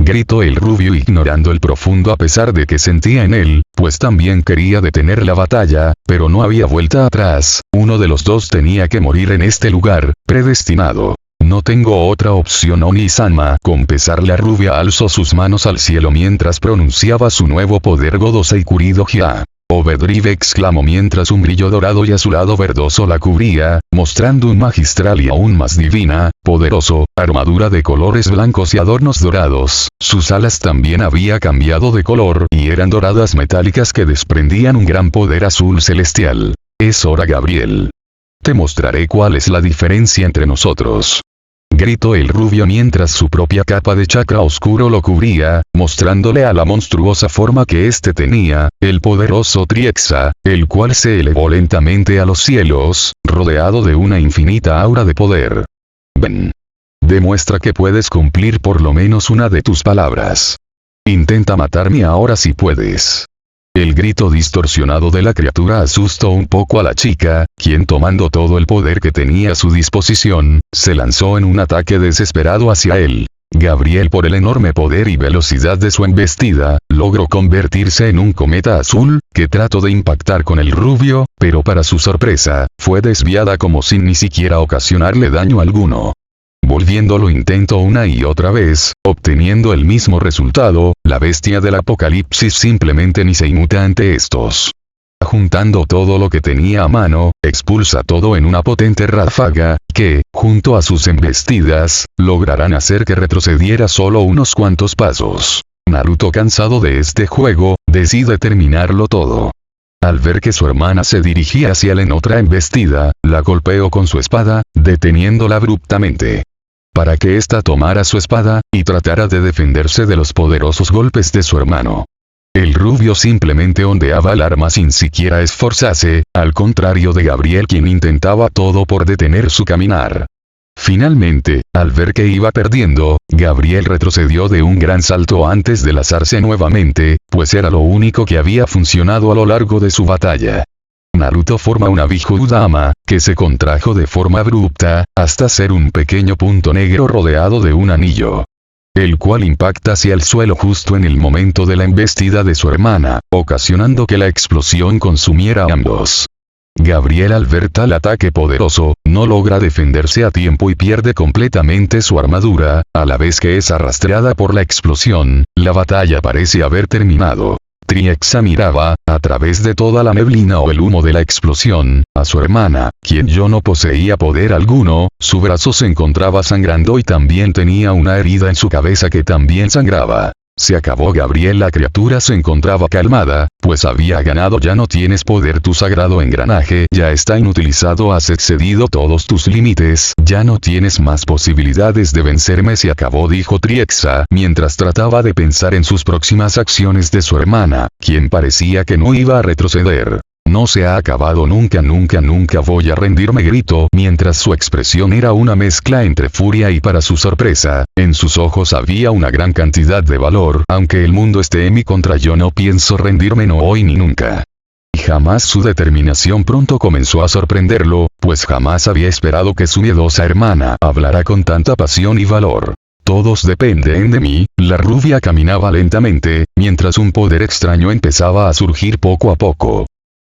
Gritó el rubio ignorando el profundo a pesar de que sentía en él, pues también quería detener la batalla, pero no había vuelta atrás, uno de los dos tenía que morir en este lugar, predestinado. No tengo otra opción, Oni-sama. Con pesar la rubia alzó sus manos al cielo mientras pronunciaba su nuevo poder Godosei Kurido Hya. Overdrive, exclamó mientras un brillo dorado y azulado verdoso la cubría, mostrando un magistral y aún más divina, poderoso, armadura de colores blancos y adornos dorados. Sus alas también había cambiado de color y eran doradas metálicas que desprendían un gran poder azul celestial. Es hora, Gabriel. Te mostraré cuál es la diferencia entre nosotros. Gritó el rubio mientras su propia capa de chakra oscuro lo cubría, mostrándole a la monstruosa forma que éste tenía, el poderoso Triexa, el cual se elevó lentamente a los cielos, rodeado de una infinita aura de poder. Ven. Demuestra que puedes cumplir por lo menos una de tus palabras. Intenta matarme ahora si puedes. El grito distorsionado de la criatura asustó un poco a la chica, quien tomando todo el poder que tenía a su disposición, se lanzó en un ataque desesperado hacia él. Gabriel, por el enorme poder y velocidad de su embestida, logró convertirse en un cometa azul, que trató de impactar con el rubio, pero para su sorpresa, fue desviada como sin ni siquiera ocasionarle daño alguno. Volviendo lo intentó una y otra vez, obteniendo el mismo resultado, la bestia del apocalipsis simplemente ni se inmuta ante estos. Juntando todo lo que tenía a mano, expulsa todo en una potente ráfaga, que, junto a sus embestidas, lograrán hacer que retrocediera solo unos cuantos pasos. Naruto, cansado de este juego, decide terminarlo todo. Al ver que su hermana se dirigía hacia él en otra embestida, la golpeó con su espada, deteniéndola abruptamente. Para que ésta tomara su espada, y tratara de defenderse de los poderosos golpes de su hermano. El rubio simplemente ondeaba el arma sin siquiera esforzarse, al contrario de Gabriel, quien intentaba todo por detener su caminar. Finalmente, al ver que iba perdiendo, Gabriel retrocedió de un gran salto antes de lanzarse nuevamente, pues era lo único que había funcionado a lo largo de su batalla. Naruto forma una Bigudama, que se contrajo de forma abrupta, hasta ser un pequeño punto negro rodeado de un anillo. El cual impacta hacia el suelo justo en el momento de la embestida de su hermana, ocasionando que la explosión consumiera a ambos. Gabriel, al ver tal ataque poderoso, no logra defenderse a tiempo y pierde completamente su armadura, a la vez que es arrastrada por la explosión. La batalla parece haber terminado. Triexa miraba, a través de toda la neblina o el humo de la explosión, a su hermana, quien ya no poseía poder alguno, su brazo se encontraba sangrando y también tenía una herida en su cabeza que también sangraba. Se acabó Gabriel, la criatura se encontraba calmada, pues había ganado. Ya no tienes poder, tu sagrado engranaje ya está inutilizado, has excedido todos tus límites, ya no tienes más posibilidades de vencerme, se acabó, dijo Triexa, mientras trataba de pensar en sus próximas acciones de su hermana, quien parecía que no iba a retroceder. No se ha acabado nunca, nunca, nunca voy a rendirme, gritó, mientras su expresión era una mezcla entre furia y, para su sorpresa, en sus ojos había una gran cantidad de valor. Aunque el mundo esté en mi contra, yo no pienso rendirme, no hoy ni nunca. Y jamás. Su determinación pronto comenzó a sorprenderlo, pues jamás había esperado que su miedosa hermana hablara con tanta pasión y valor. Todos dependen de mí. La rubia caminaba lentamente, mientras un poder extraño empezaba a surgir poco a poco.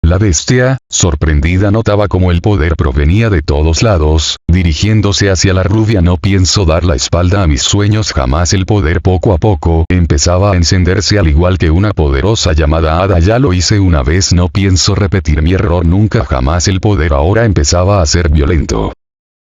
La bestia, sorprendida, notaba cómo el poder provenía de todos lados, dirigiéndose hacia la rubia. No pienso dar la espalda a mis sueños jamás. El poder poco a poco empezaba a encenderse al igual que una poderosa llamada hada. Ya lo hice una vez, no pienso repetir mi error nunca jamás. El poder ahora empezaba a ser violento.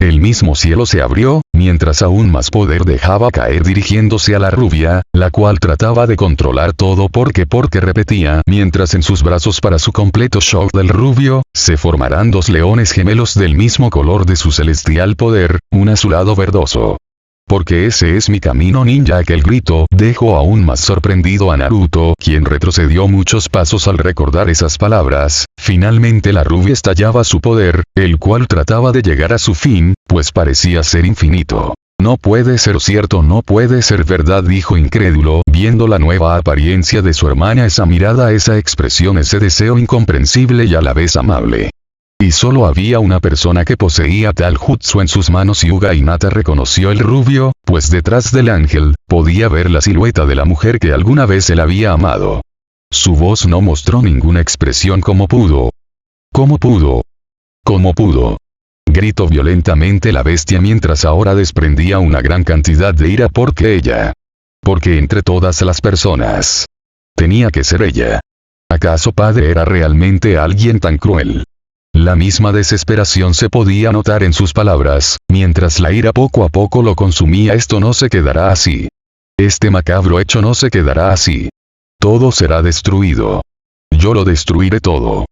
El mismo cielo se abrió, mientras aún más poder dejaba caer dirigiéndose a la rubia, la cual trataba de controlar todo porque repetía, mientras en sus brazos, para su completo shock del rubio, se formarán dos leones gemelos del mismo color de su celestial poder, un azulado verdoso. Porque ese es mi camino ninja. Aquel grito dejó aún más sorprendido a Naruto, quien retrocedió muchos pasos al recordar esas palabras. Finalmente la rubia estallaba su poder, el cual trataba de llegar a su fin, pues parecía ser infinito. No puede ser cierto, no puede ser verdad, dijo incrédulo, viendo la nueva apariencia de su hermana, esa mirada, esa expresión, ese deseo incomprensible y a la vez amable. Y solo había una persona que poseía tal jutsu en sus manos. Hyuga Hinata reconoció el rubio, pues detrás del ángel, podía ver la silueta de la mujer que alguna vez él había amado. Su voz no mostró ninguna expresión. ¿Cómo pudo? ¿Cómo pudo? ¿Cómo pudo? Gritó violentamente la bestia mientras ahora desprendía una gran cantidad de ira. Porque ella. Porque entre todas las personas. Tenía que ser ella. ¿Acaso padre era realmente alguien tan cruel? La misma desesperación se podía notar en sus palabras, mientras la ira poco a poco lo consumía. Esto no se quedará así. Este macabro hecho no se quedará así. Todo será destruido. Yo lo destruiré todo.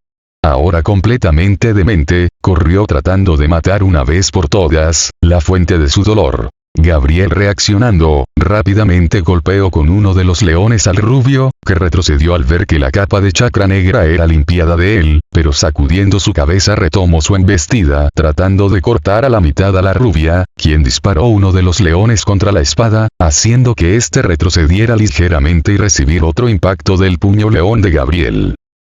Ahora completamente demente, corrió tratando de matar una vez por todas, la fuente de su dolor. Gabriel, reaccionando, rápidamente golpeó con uno de los leones al rubio, que retrocedió al ver que la capa de chakra negra era limpiada de él, pero sacudiendo su cabeza retomó su embestida tratando de cortar a la mitad a la rubia, quien disparó uno de los leones contra la espada, haciendo que éste retrocediera ligeramente y recibir otro impacto del puño león de Gabriel.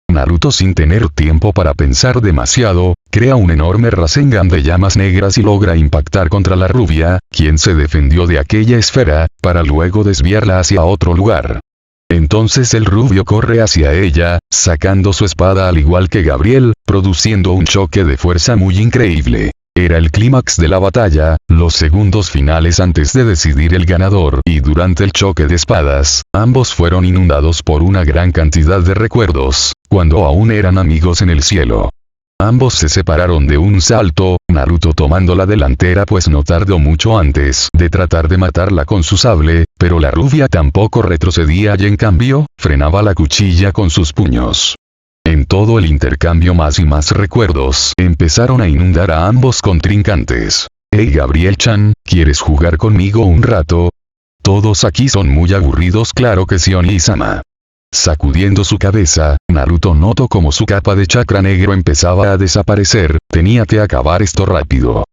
Naruto, sin tener tiempo para pensar demasiado, crea un enorme Rasengan de llamas negras y logra impactar contra la rubia, quien se defendió de aquella esfera, para luego desviarla hacia otro lugar. Entonces el rubio corre hacia ella, sacando su espada al igual que Gabriel, produciendo un choque de fuerza muy increíble. Era el clímax de la batalla, los segundos finales antes de decidir el ganador, y durante el choque de espadas, ambos fueron inundados por una gran cantidad de recuerdos, cuando aún eran amigos en el cielo. Ambos se separaron de un salto, Naruto tomando la delantera pues no tardó mucho antes de tratar de matarla con su sable, pero la rubia tampoco retrocedía y en cambio, frenaba la cuchilla con sus puños. En todo el intercambio más y más recuerdos empezaron a inundar a ambos contrincantes. «Hey Gabriel-chan, ¿quieres jugar conmigo un rato? Todos aquí son muy aburridos, claro que sí, Oni-sama». Sacudiendo su cabeza, Naruto notó como su capa de chakra negro empezaba a desaparecer, tenía que acabar esto rápido.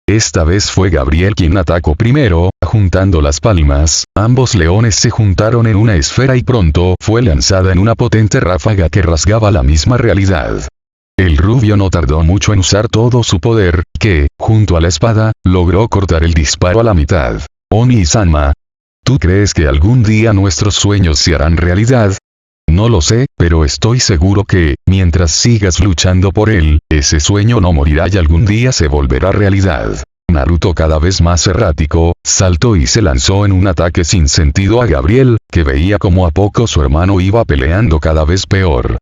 Esta vez fue Gabriel quien atacó primero, juntando las palmas, ambos leones se juntaron en una esfera y pronto fue lanzada en una potente ráfaga que rasgaba la misma realidad. El rubio no tardó mucho en usar todo su poder, que, junto a la espada, logró cortar el disparo a la mitad. «Oni-sama, ¿tú crees que algún día nuestros sueños se harán realidad? No lo sé, pero estoy seguro que, mientras sigas luchando por él, ese sueño no morirá y algún día se volverá realidad». Naruto, cada vez más errático, saltó y se lanzó en un ataque sin sentido a Gabriel, que veía como a poco su hermano iba peleando cada vez peor.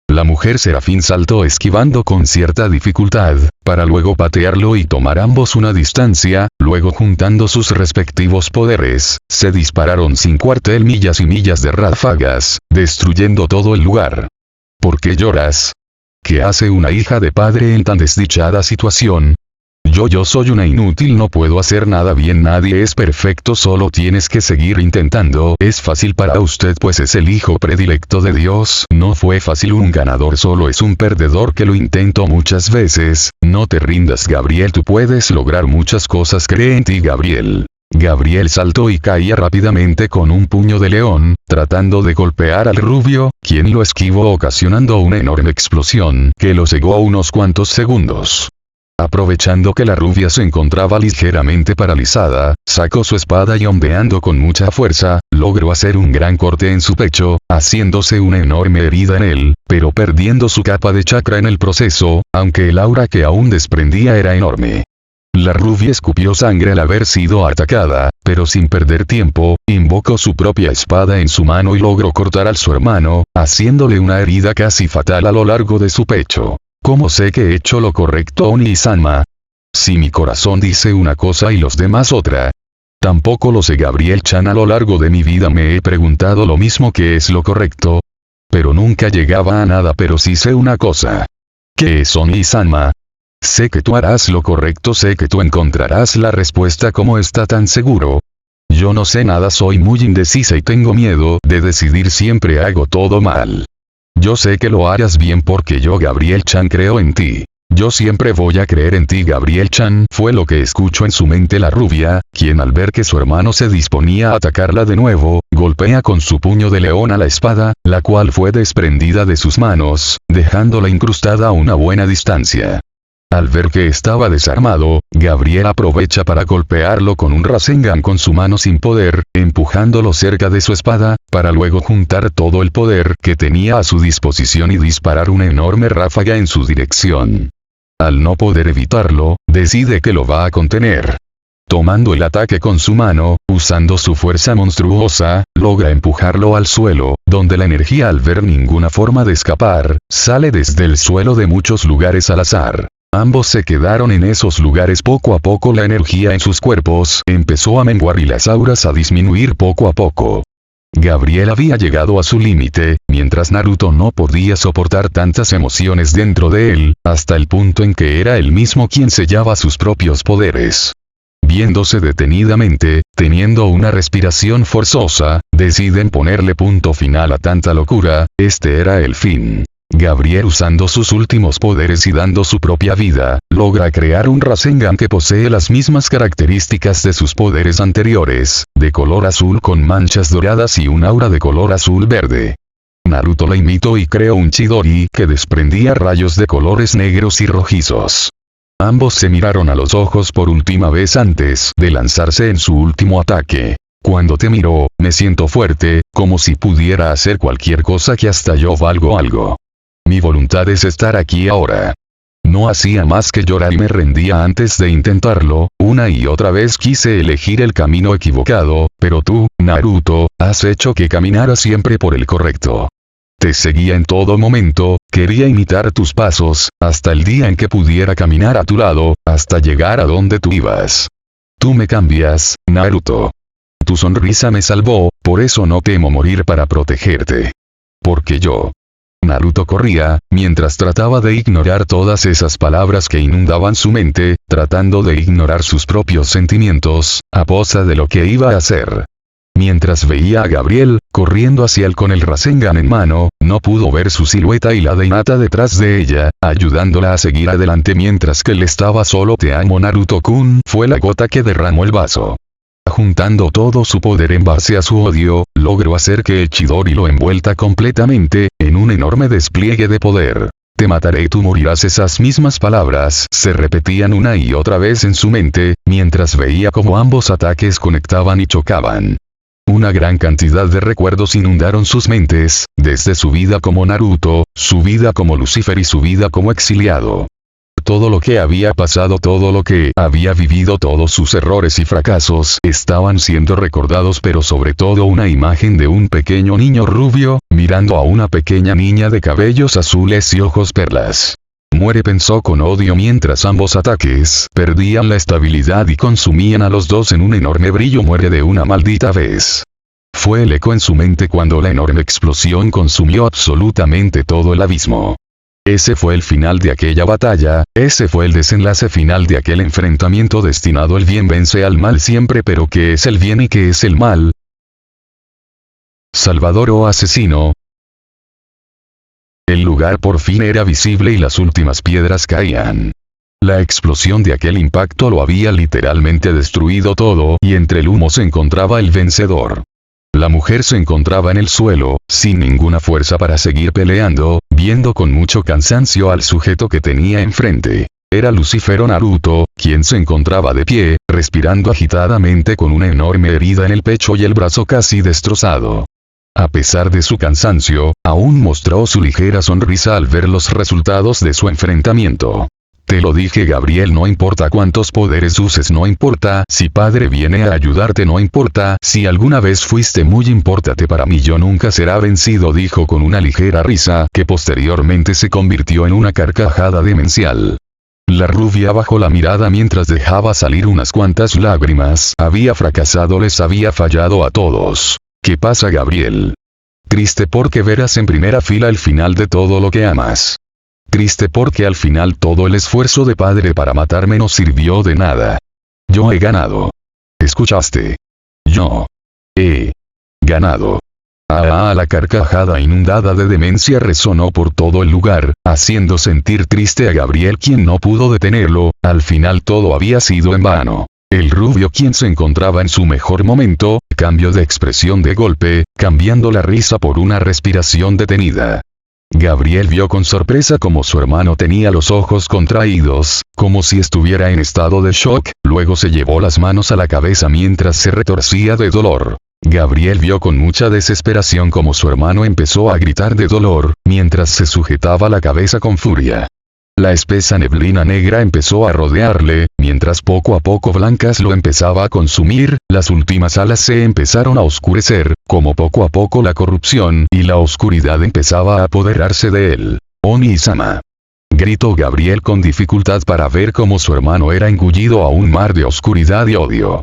La mujer serafín saltó esquivando con cierta dificultad, para luego patearlo y tomar ambos una distancia, luego juntando sus respectivos poderes, se dispararon sin cuartel millas y millas de ráfagas, destruyendo todo el lugar. ¿Por qué lloras? ¿Qué hace una hija de padre en tan desdichada situación? Yo soy una inútil, no puedo hacer nada bien, nadie es perfecto, solo tienes que seguir intentando. Es fácil para usted pues es el hijo predilecto de Dios. No fue fácil, un ganador solo es un perdedor que lo intentó muchas veces. No te rindas Gabriel, tú puedes lograr muchas cosas, cree en ti Gabriel. Gabriel saltó y caía rápidamente con un puño de león, tratando de golpear al rubio, quien lo esquivó ocasionando una enorme explosión que lo cegó a unos cuantos segundos. Aprovechando que la rubia se encontraba ligeramente paralizada, sacó su espada y ondeando con mucha fuerza, logró hacer un gran corte en su pecho, haciéndose una enorme herida en él, pero perdiendo su capa de chakra en el proceso, aunque el aura que aún desprendía era enorme. La rubia escupió sangre al haber sido atacada, pero sin perder tiempo, invocó su propia espada en su mano y logró cortar a su hermano, haciéndole una herida casi fatal a lo largo de su pecho. ¿Cómo sé que he hecho lo correcto, Oni-sama? Si mi corazón dice una cosa y los demás otra. Tampoco lo sé Gabriel-chan, a lo largo de mi vida me he preguntado lo mismo, que es lo correcto. Pero nunca llegaba a nada, pero sí sé una cosa. ¿Qué es, Oni-sama? Sé que tú harás lo correcto, sé que tú encontrarás la respuesta. ¿Cómo está tan seguro? Yo no sé nada, soy muy indecisa y tengo miedo de decidir, siempre hago todo mal. Yo sé que lo harás bien porque yo Gabriel-chan creo en ti. Yo siempre voy a creer en ti Gabriel-chan, fue lo que escuchó en su mente la rubia, quien al ver que su hermano se disponía a atacarla de nuevo, golpea con su puño de león a la espada, la cual fue desprendida de sus manos, dejándola incrustada a una buena distancia. Al ver que estaba desarmado, Gabriel aprovecha para golpearlo con un Rasengan con su mano sin poder, empujándolo cerca de su espada, para luego juntar todo el poder que tenía a su disposición y disparar una enorme ráfaga en su dirección. Al no poder evitarlo, decide que lo va a contener. Tomando el ataque con su mano, usando su fuerza monstruosa, logra empujarlo al suelo, donde la energía, al ver ninguna forma de escapar, sale desde el suelo de muchos lugares al azar. Ambos se quedaron en esos lugares. Poco a poco la energía en sus cuerpos empezó a menguar y las auras a disminuir poco a poco. Gabriel había llegado a su límite, mientras Naruto no podía soportar tantas emociones dentro de él, hasta el punto en que era él mismo quien sellaba sus propios poderes. Viéndose detenidamente, teniendo una respiración forzosa, deciden ponerle punto final a tanta locura. Este era el fin. Gabriel, usando sus últimos poderes y dando su propia vida, logra crear un Rasengan que posee las mismas características de sus poderes anteriores, de color azul con manchas doradas y un aura de color azul verde. Naruto la imitó y creó un Chidori que desprendía rayos de colores negros y rojizos. Ambos se miraron a los ojos por última vez antes de lanzarse en su último ataque. Cuando te miro, me siento fuerte, como si pudiera hacer cualquier cosa, que hasta yo valgo algo. Mi voluntad es estar aquí ahora. No hacía más que llorar y me rendía antes de intentarlo. Una y otra vez quise elegir el camino equivocado, pero tú, Naruto, has hecho que caminara siempre por el correcto. Te seguía en todo momento, quería imitar tus pasos, hasta el día en que pudiera caminar a tu lado, hasta llegar a donde tú ibas. Tú me cambias, Naruto. Tu sonrisa me salvó, por eso no temo morir para protegerte. Porque yo. Naruto corría, mientras trataba de ignorar todas esas palabras que inundaban su mente, tratando de ignorar sus propios sentimientos, a posta de lo que iba a hacer. Mientras veía a Gabriel, corriendo hacia él con el Rasengan en mano, no pudo ver su silueta y la de Hinata detrás de ella, ayudándola a seguir adelante mientras que él estaba solo. Te amo, Naruto-kun, fue la gota que derramó el vaso. Juntando todo su poder en base a su odio, logró hacer que el Chidori lo envuelta completamente, en un enorme despliegue de poder. Te mataré y tú morirás. Esas mismas palabras se repetían una y otra vez en su mente, mientras veía cómo ambos ataques conectaban y chocaban. Una gran cantidad de recuerdos inundaron sus mentes, desde su vida como Naruto, su vida como Lucifer y su vida como exiliado. Todo lo que había pasado, todo lo que había vivido, todos sus errores y fracasos estaban siendo recordados, pero sobre todo una imagen de un pequeño niño rubio, mirando a una pequeña niña de cabellos azules y ojos perlas. Muere, pensó con odio mientras ambos ataques perdían la estabilidad y consumían a los dos en un enorme brillo. Muere de una maldita vez. Fue el eco en su mente cuando la enorme explosión consumió absolutamente todo el abismo. Ese fue el final de aquella batalla, ese fue el desenlace final de aquel enfrentamiento destinado. El bien vence al mal siempre, pero ¿qué es el bien y qué es el mal? Salvador o asesino. El lugar por fin era visible y las últimas piedras caían. La explosión de aquel impacto lo había literalmente destruido todo, y entre el humo se encontraba el vencedor. La mujer se encontraba en el suelo, sin ninguna fuerza para seguir peleando, viendo con mucho cansancio al sujeto que tenía enfrente. Era Lucifer o Naruto, quien se encontraba de pie, respirando agitadamente con una enorme herida en el pecho y el brazo casi destrozado. A pesar de su cansancio, aún mostró su ligera sonrisa al ver los resultados de su enfrentamiento. Te lo dije, Gabriel, no importa cuántos poderes uses, no importa si padre viene a ayudarte, no importa si alguna vez fuiste muy importante para mí, yo nunca será vencido, dijo con una ligera risa que posteriormente se convirtió en una carcajada demencial. La rubia bajó la mirada mientras dejaba salir unas cuantas lágrimas. Había fracasado, les había fallado a todos. ¿Qué pasa, Gabriel? Triste porque verás en primera fila el final de todo lo que amas. Triste porque al final todo el esfuerzo de padre para matarme no sirvió de nada. Yo he ganado. ¿Escuchaste? Yo he ganado. La carcajada inundada de demencia resonó por todo el lugar, haciendo sentir triste a Gabriel, quien no pudo detenerlo. Al final todo había sido en vano. El rubio, quien se encontraba en su mejor momento, cambió de expresión de golpe, cambiando la risa por una respiración detenida. Gabriel vio con sorpresa cómo su hermano tenía los ojos contraídos, como si estuviera en estado de shock, luego se llevó las manos a la cabeza mientras se retorcía de dolor. Gabriel vio con mucha desesperación cómo su hermano empezó a gritar de dolor, mientras se sujetaba la cabeza con furia. La espesa neblina negra empezó a rodearle, mientras poco a poco Blancas lo empezaba a consumir, las últimas alas se empezaron a oscurecer, como poco a poco la corrupción y la oscuridad empezaba a apoderarse de él. Oni-sama. Gritó Gabriel con dificultad para ver cómo su hermano era engullido a un mar de oscuridad y odio.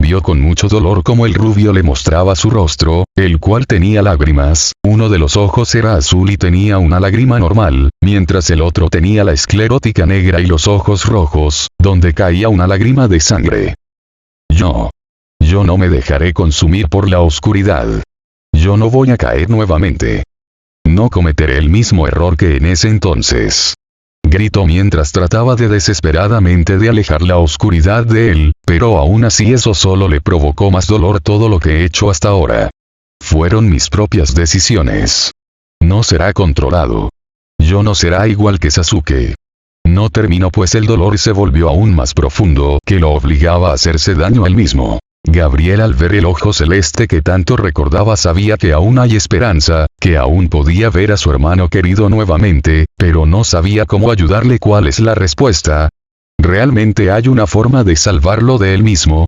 Vio con mucho dolor cómo el rubio le mostraba su rostro, el cual tenía lágrimas. Uno de los ojos era azul y tenía una lágrima normal, mientras el otro tenía la esclerótica negra y los ojos rojos, donde caía una lágrima de sangre. Yo no me dejaré consumir por la oscuridad. Yo no voy a caer nuevamente. No cometeré el mismo error que en ese entonces. Gritó mientras trataba desesperadamente de alejar la oscuridad de él, pero aún así eso solo le provocó más dolor. Todo lo que he hecho hasta ahora fueron mis propias decisiones. No será controlado. Yo no será igual que Sasuke. No terminó pues el dolor se volvió aún más profundo, que lo obligaba a hacerse daño él mismo. Gabriel al ver el ojo celeste que tanto recordaba sabía que aún hay esperanza, que aún podía ver a su hermano querido nuevamente, pero no sabía cómo ayudarle. ¿Cuál es la respuesta? ¿Realmente hay una forma de salvarlo de él mismo?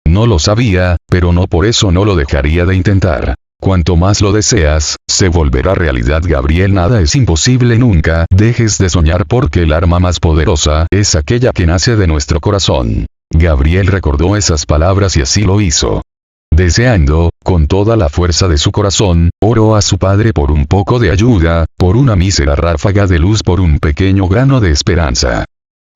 No lo sabía, pero no por eso no lo dejaría de intentar. Cuanto más lo deseas, se volverá realidad. Gabriel, nada es imposible. Nunca dejes de soñar porque el arma más poderosa es aquella que nace de nuestro corazón. Gabriel recordó esas palabras y así lo hizo. Deseando, con toda la fuerza de su corazón, oró a su padre por un poco de ayuda, por una mísera ráfaga de luz, por un pequeño grano de esperanza.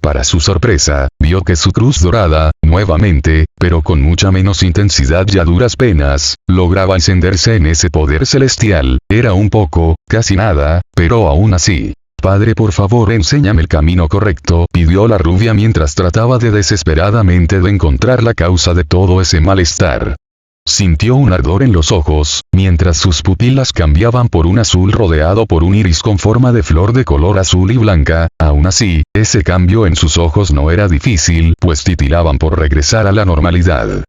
Para su sorpresa, vio que su cruz dorada, nuevamente, pero con mucha menos intensidad y a duras penas, lograba encenderse en ese poder celestial. Era un poco, casi nada, pero aún así. Padre, por favor, enséñame el camino correcto, pidió la rubia mientras trataba desesperadamente de encontrar la causa de todo ese malestar. Sintió un ardor en los ojos, mientras sus pupilas cambiaban por un azul rodeado por un iris con forma de flor de color azul y blanca. Aún así, ese cambio en sus ojos no era difícil, pues titilaban por regresar a la normalidad.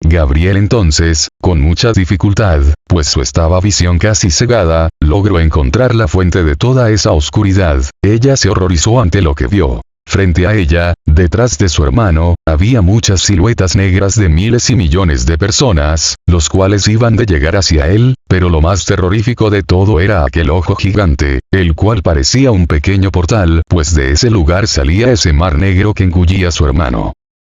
Gabriel entonces, con mucha dificultad, pues su estaba visión casi cegada, logró encontrar la fuente de toda esa oscuridad. Ella se horrorizó ante lo que vio. Frente a ella, detrás de su hermano, había muchas siluetas negras de miles y millones de personas, los cuales iban de llegar hacia él, pero lo más terrorífico de todo era aquel ojo gigante, el cual parecía un pequeño portal, pues de ese lugar salía ese mar negro que engullía a su hermano.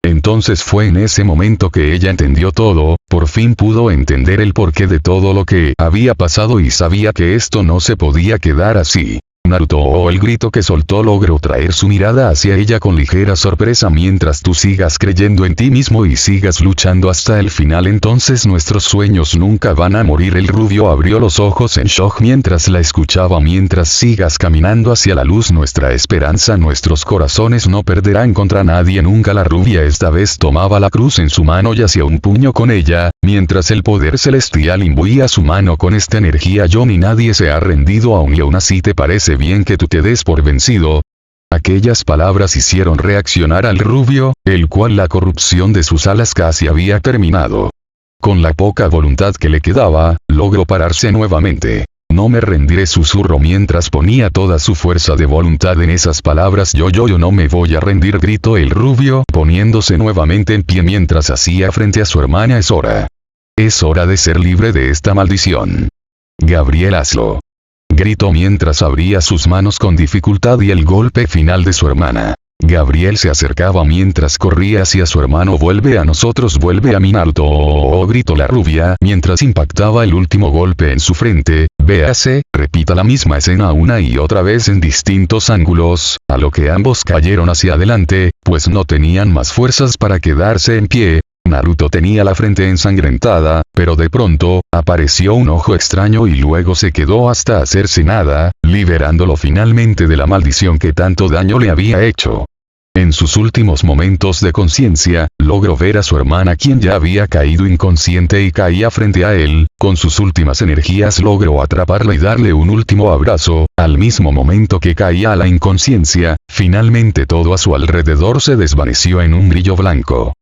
Entonces fue en ese momento que ella entendió todo, por fin pudo entender el porqué de todo lo que había pasado y sabía que esto no se podía quedar así. Naruto, el grito que soltó logró traer su mirada hacia ella con ligera sorpresa. Mientras tú sigas creyendo en ti mismo y sigas luchando hasta el final, entonces nuestros sueños nunca van a morir. El rubio abrió los ojos en shock mientras la escuchaba. Mientras sigas caminando hacia la luz, nuestra esperanza, nuestros corazones no perderán contra nadie nunca. La rubia esta vez tomaba la cruz en su mano y hacía un puño con ella, mientras el poder celestial imbuía su mano con esta energía. Yo ni nadie se ha rendido aún y aún así te parece bien que tú te des por vencido. Aquellas palabras hicieron reaccionar al rubio, el cual la corrupción de sus alas casi había terminado. Con la poca voluntad que le quedaba, logró pararse nuevamente. No me rendiré, susurró mientras ponía toda su fuerza de voluntad en esas palabras. Yo no me voy a rendir, gritó el rubio, poniéndose nuevamente en pie mientras hacía frente a su hermana. Es hora. Es hora de ser libre de esta maldición. Gabriel, hazlo. Gritó mientras abría sus manos con dificultad y el golpe final de su hermana. Gabriel se acercaba mientras corría hacia su hermano. Vuelve a nosotros, vuelve a mí, Naruto, gritó la rubia mientras impactaba el último golpe en su frente. Véase, repita la misma escena una y otra vez en distintos ángulos, a lo que ambos cayeron hacia adelante, pues no tenían más fuerzas para quedarse en pie. Naruto tenía la frente ensangrentada, pero de pronto, apareció un ojo extraño y luego se quedó hasta hacerse nada, liberándolo finalmente de la maldición que tanto daño le había hecho. En sus últimos momentos de conciencia, logró ver a su hermana, quien ya había caído inconsciente y caía frente a él. Con sus últimas energías logró atraparla y darle un último abrazo. Al mismo momento que caía a la inconsciencia, finalmente todo a su alrededor se desvaneció en un brillo blanco.